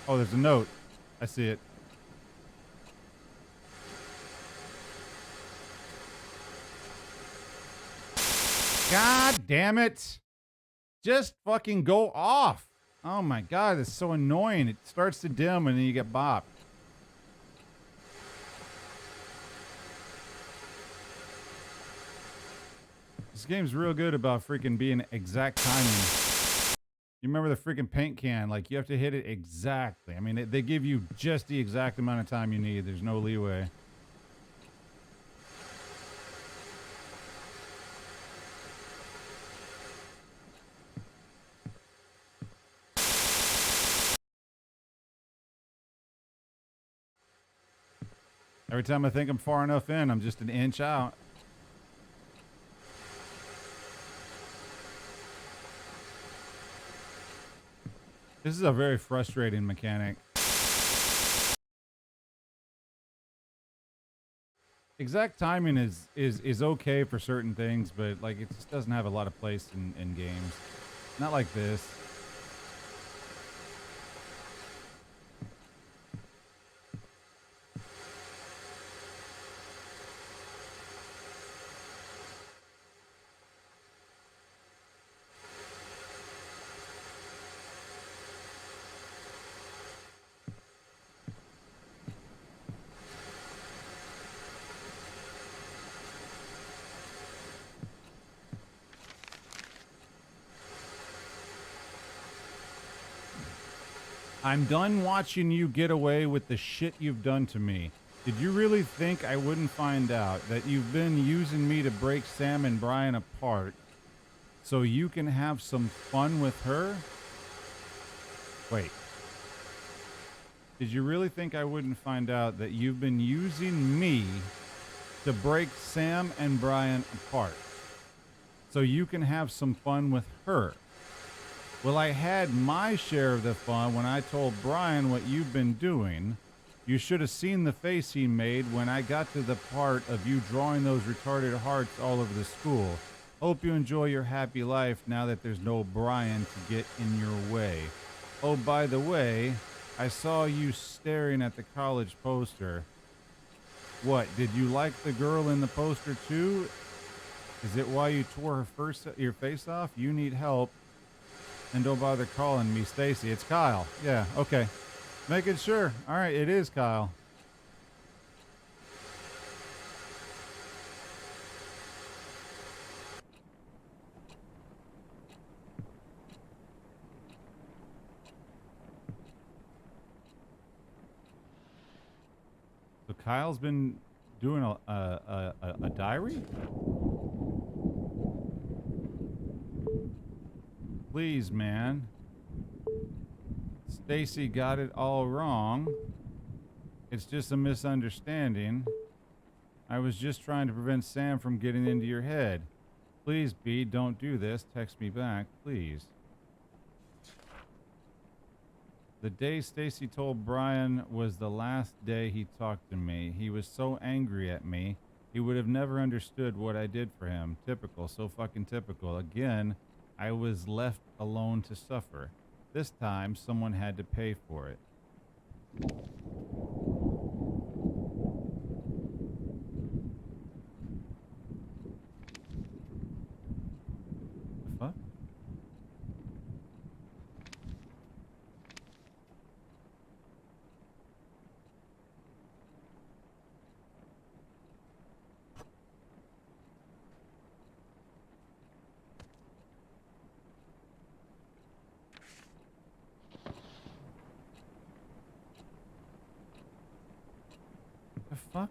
Oh, there's a note. I see it. God damn it. Just fucking go off. Oh my god, it's so annoying. It starts to dim and then you get bopped. This game's real good about freaking being exact timing. You remember the freaking paint can? Like, you have to hit it exactly. I mean, they give you just the exact amount of time you need. There's no leeway. Every time I think I'm far enough in, I'm just an inch out. This is a very frustrating mechanic. Exact timing is okay for certain things, but like it just doesn't have a lot of place in games. Not like this. I'm done watching you get away with the shit you've done to me. Did you really think I wouldn't find out that you've been using me to break Sam and Brian apart so you can have some fun with her? Wait. Did you really think I wouldn't find out that you've been using me to break Sam and Brian apart so you can have some fun with her? Well, I had my share of the fun when I told Brian what you've been doing. You should have seen the face he made when I got to the part of you drawing those retarded hearts all over the school. Hope you enjoy your happy life now that there's no Brian to get in your way. Oh, by the way, I saw you staring at the college poster. What, did you like the girl in the poster too? Is it why you tore your face off? You need help. And don't bother calling me Stacy. It's Kyle. Yeah, okay. Making sure. All right, it is Kyle. So Kyle's been doing a diary? Please, man. Stacy got it all wrong. It's just a misunderstanding. I was just trying to prevent Sam from getting into your head. Please, B, don't do this. Text me back, please. The day Stacy told Brian was the last day he talked to me. He was so angry at me. He would have never understood what I did for him. Typical, so fucking typical. Again, I was left alone to suffer. This time, someone had to pay for it. The fuck? The fuck?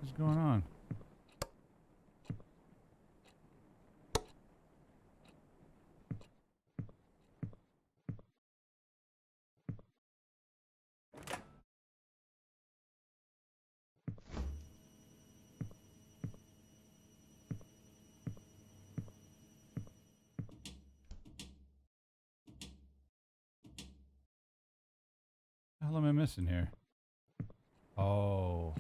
What's going on? The hell am I missing here? Oh.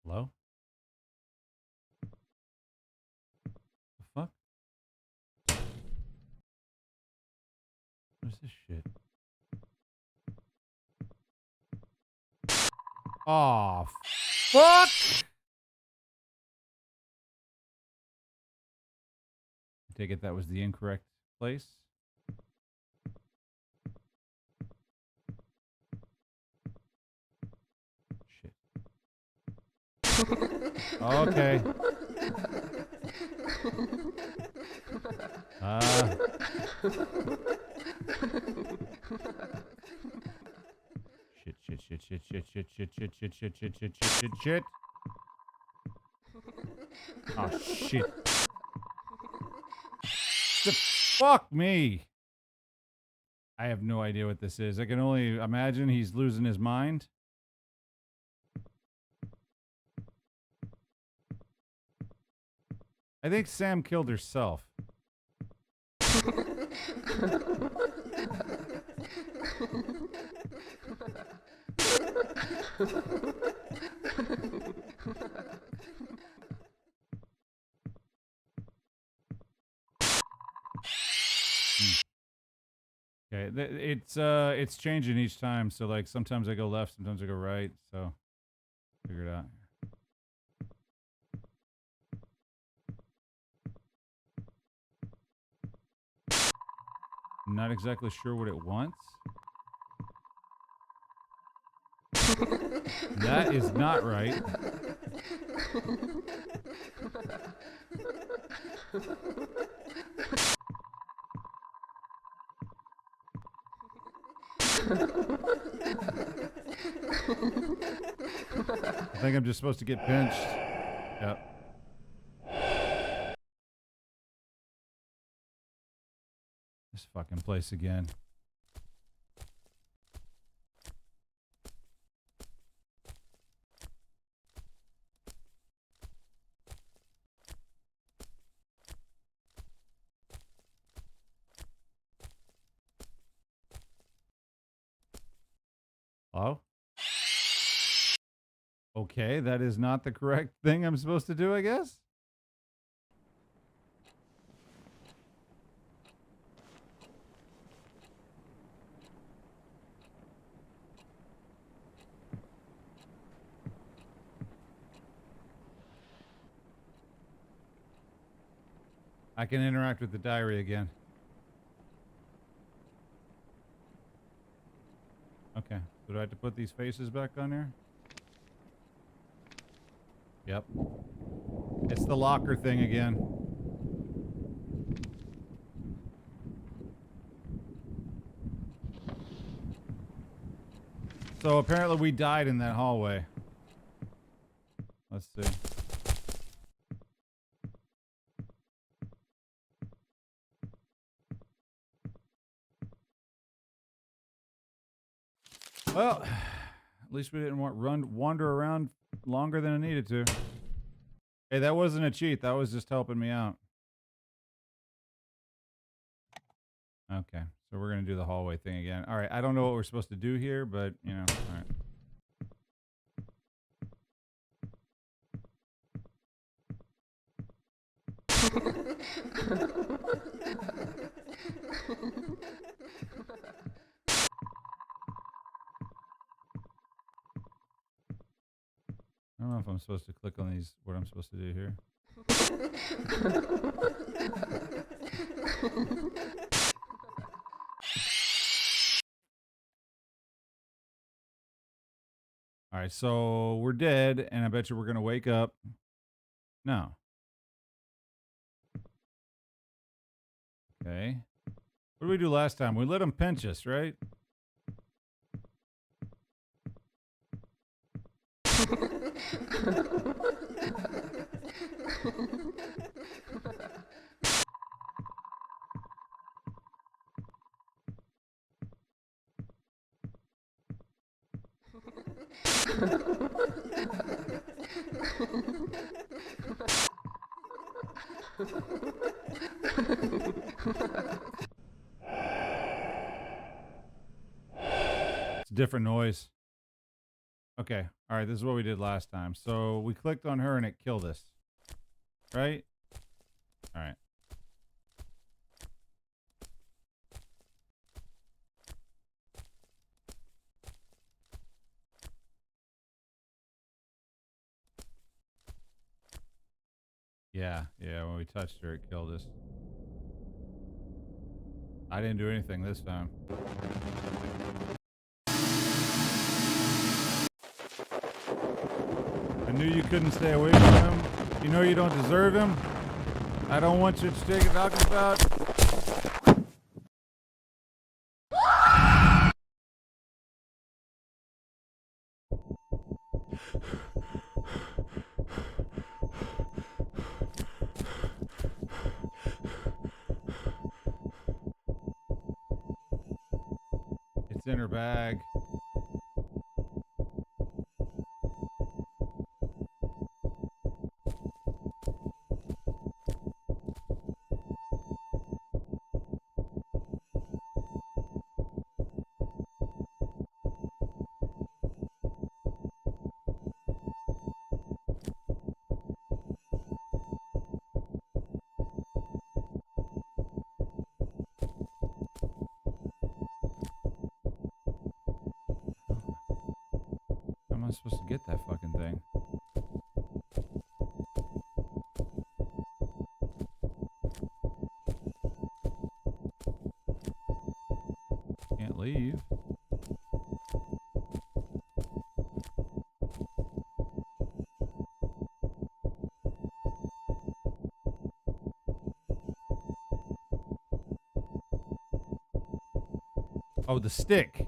Hello? The fuck? What is this shit? Oh, fuck! I take it that was the incorrect place. Shit. Okay. Shit. Oh, shit. Fuck me. I have no idea what this is. I can only imagine he's losing his mind. I think Sam killed herself. Okay, it's changing each time. So like sometimes I go left, sometimes I go right. So figure it out. I'm not exactly sure what it wants. That is not right. I think I'm just supposed to get pinched. Yep. This fucking place again. Hello? Okay, that is not the correct thing I'm supposed to do, I guess? I can interact with the diary again. Okay, so do I have to put these faces back on here? Yep. It's the locker thing again. So apparently we died in that hallway. Let's see. Well, at least we didn't wander around longer than I needed to. Hey, that wasn't a cheat. That was just helping me out. Okay, so we're going to do the hallway thing again. All right, I don't know what we're supposed to do here, but, you know, all right. I don't know if I'm supposed to click on these, what I'm supposed to do here. All right, so we're dead, and I bet you we're going to wake up. No. Okay. What did we do last time? We let him pinch us, right? It's a different noise. Okay. All right. This is what we did last time. So we clicked on her and it killed us. Right? All right. Yeah. Yeah. When we touched her, it killed us. I didn't do anything this time. I knew you couldn't stay away from him. You know you don't deserve him. I don't want you to take talking about. It's in her bag. How am I supposed to get that fucking thing? Can't leave. Oh, the stick.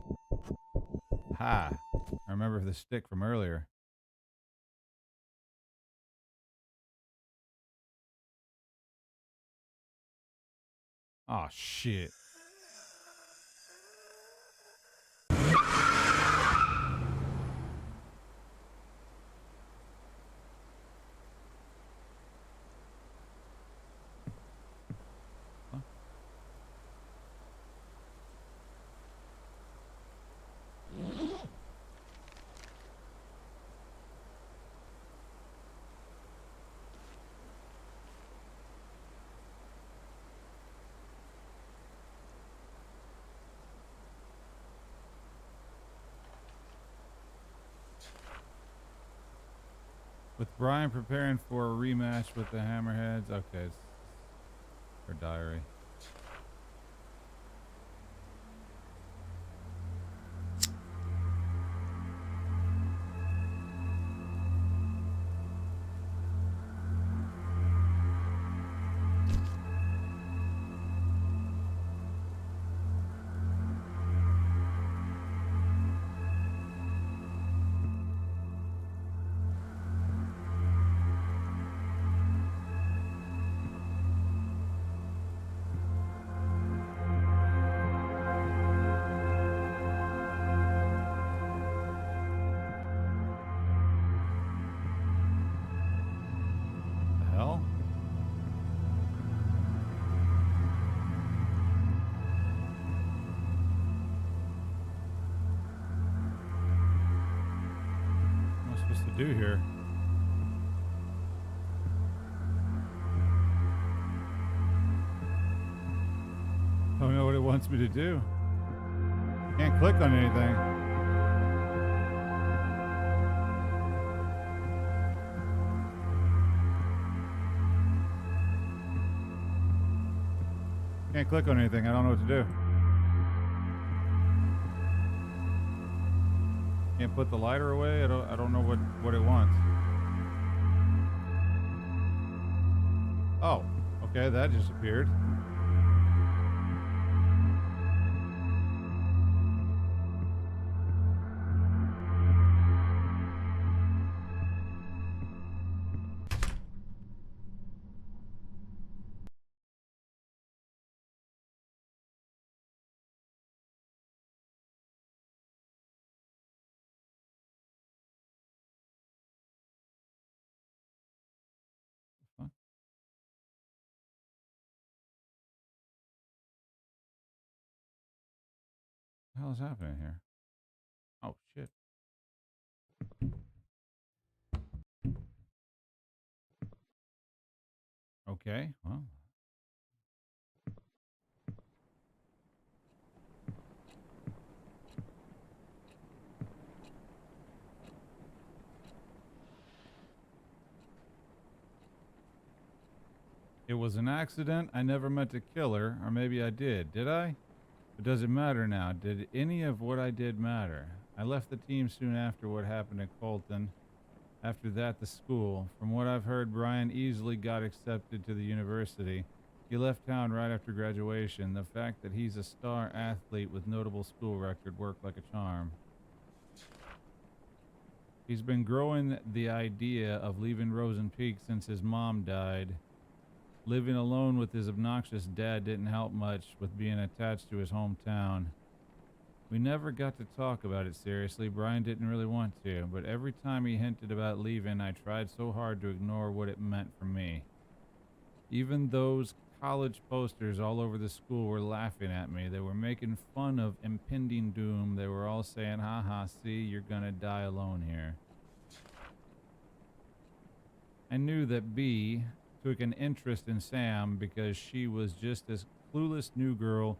Ha. I remember the stick from earlier. Oh, shit. Huh? With Brian preparing for a rematch with the Hammerheads. Okay, it's her diary. The hell? What am I supposed to do here? I don't know what it wants me to do. Can't click on anything. Can't click on anything. I don't know what to do. Can't put the lighter away. I don't know what it wants. Oh, okay, that just appeared. What the hell is happening here? Oh shit. Okay, well. It was an accident. I never meant to kill her, or maybe I did I? But does it matter now? Did any of what I did matter? I left the team soon after what happened at Colton. After that, the school. From what I've heard, Brian easily got accepted to the university. He left town right after graduation. The fact that he's a star athlete with notable school record worked like a charm. He's been growing the idea of leaving Rosen Peak since his mom died. Living alone with his obnoxious dad didn't help much with being attached to his hometown. We never got to talk about it seriously. Brian didn't really want to, but every time he hinted about leaving, I tried so hard to ignore what it meant for me. Even those college posters all over the school were laughing at me. They were making fun of impending doom. They were all saying, haha, see, you're gonna die alone here. I knew that B took an interest in Sam because she was just this clueless new girl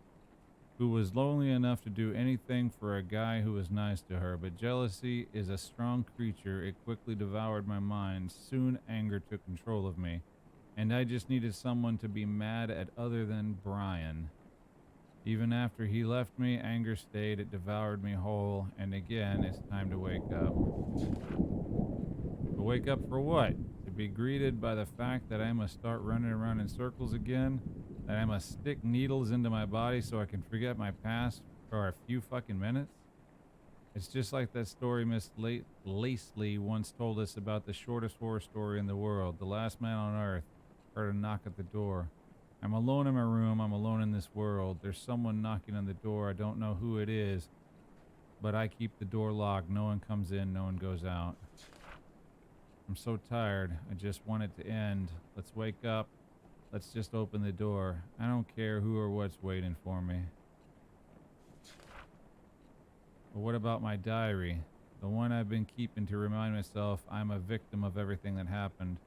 who was lonely enough to do anything for a guy who was nice to her. But jealousy is a strong creature. It quickly devoured my mind. Soon anger took control of me, and I just needed someone to be mad at other than Brian. Even after he left me, anger stayed. It devoured me whole, and again, it's time to wake up. To wake up for what? To be greeted by the fact that I must start running around in circles again? That I must stick needles into my body so I can forget my past for a few fucking minutes? It's just like that story Miss Lacey once told us about the shortest horror story in the world. The last man on earth heard a knock at the door. I'm alone in my room. I'm alone in this world. There's someone knocking on the door. I don't know who it is, but I keep the door locked. No one comes in. No one goes out. I'm so tired. I just want it to end. Let's wake up. Let's just open the door. I don't care who or what's waiting for me. But what about my diary? The one I've been keeping to remind myself I'm a victim of everything that happened.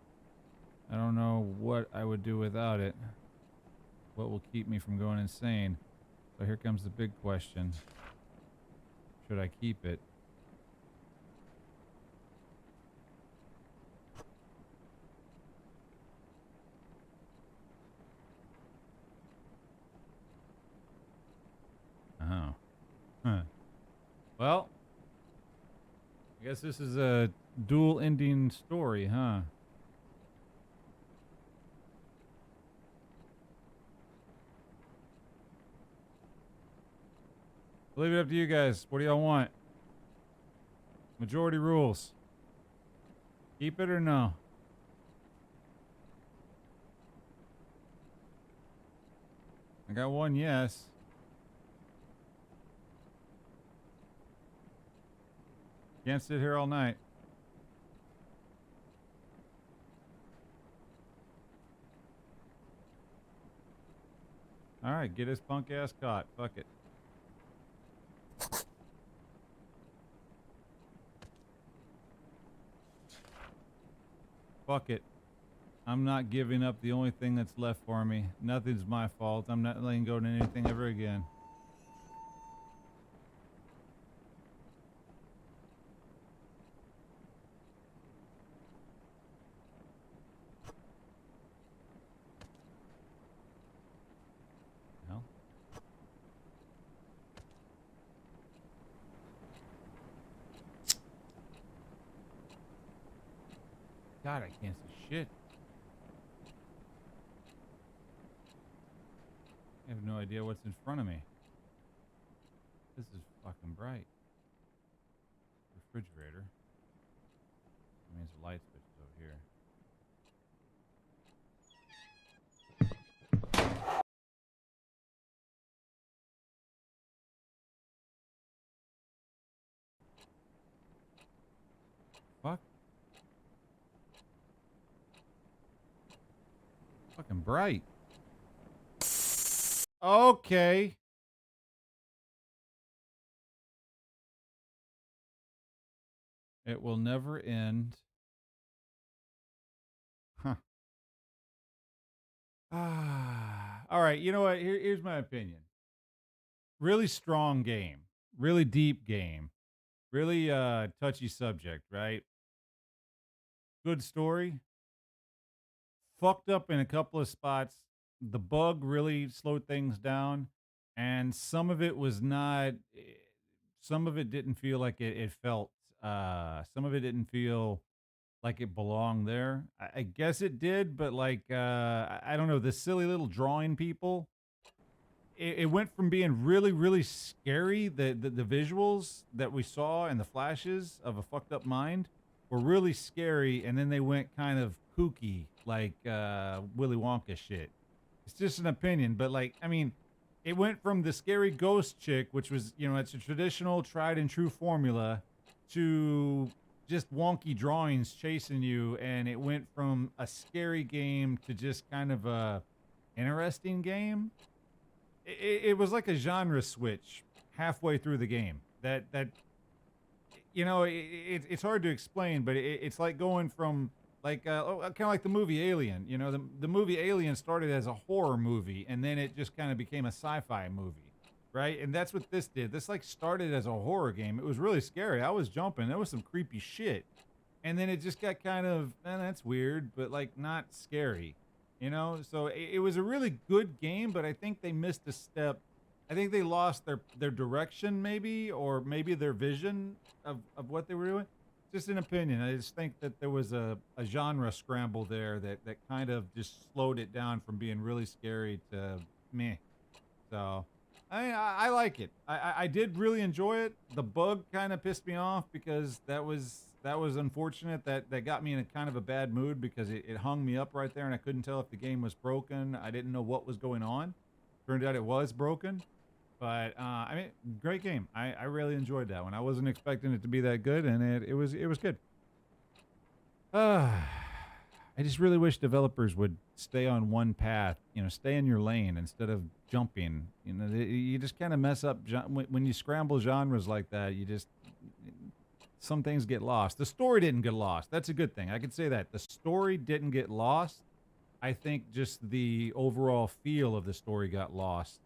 I don't know what I would do without it. What will keep me from going insane? So here comes the big question. Should I keep it? Oh. Huh. Well, I guess this is a dual ending story, huh? I'll leave it up to you guys. What do y'all want? Majority rules. Keep it or no? I got one yes. Can't sit here all night. All right, get his punk ass caught. Fuck it. Fuck it. I'm not giving up the only thing that's left for me. Nothing's my fault. I'm not letting go to anything ever again. Hell. God, I can't see shit. I have no idea what's in front of me. This is fucking bright. Refrigerator. That means the light switch is over here. Fuck. Fucking bright. Okay. It will never end. Huh. All right. You know what? Here's my opinion. Really strong game. Really deep game. Really touchy subject, right? Good story. Fucked up in a couple of spots. The bug really slowed things down, and some of it was not. Some of it didn't feel like it felt. Some of it didn't feel like it belonged there. I guess it did, but like I don't know. The silly little drawing people. It went from being really, really scary. The visuals that we saw and the flashes of a fucked up mind were really scary, and then they went kind of kooky, like Willy Wonka shit. It's just an opinion, but like, I mean, it went from the scary ghost chick, which was, it's a traditional, tried and true formula, to just wonky drawings chasing you, and it went from a scary game to just kind of a interesting game. It was like a genre switch halfway through the game. It's hard to explain, but it's like going from like kind of like the movie Alien. The movie Alien started as a horror movie, and then it just kind of became a sci-fi movie, right? And that's what this did. This like started as a horror game. It was really scary. I was jumping. There was some creepy shit, and then it just got kind of, that's weird, but like not scary. So it was a really good game, but I think they missed a step. I think they lost their direction, maybe, or maybe their vision of what they were doing. Just an opinion. I just think that there was a genre scramble there that kind of just slowed it down from being really scary to meh. So I like it. I did really enjoy it. The bug kind of pissed me off because that was unfortunate. That got me in a kind of a bad mood because it hung me up right there and I couldn't tell if the game was broken. I didn't know what was going on. Turned out it was broken. But I mean, great game. I really enjoyed that one. I wasn't expecting it to be that good, and it was good. Uh, I just really wish developers would stay on one path, stay in your lane instead of jumping. You just kind of mess up when you scramble genres like that. Some things get lost. The story didn't get lost. That's a good thing. I could say that. The story didn't get lost. I think just the overall feel of the story got lost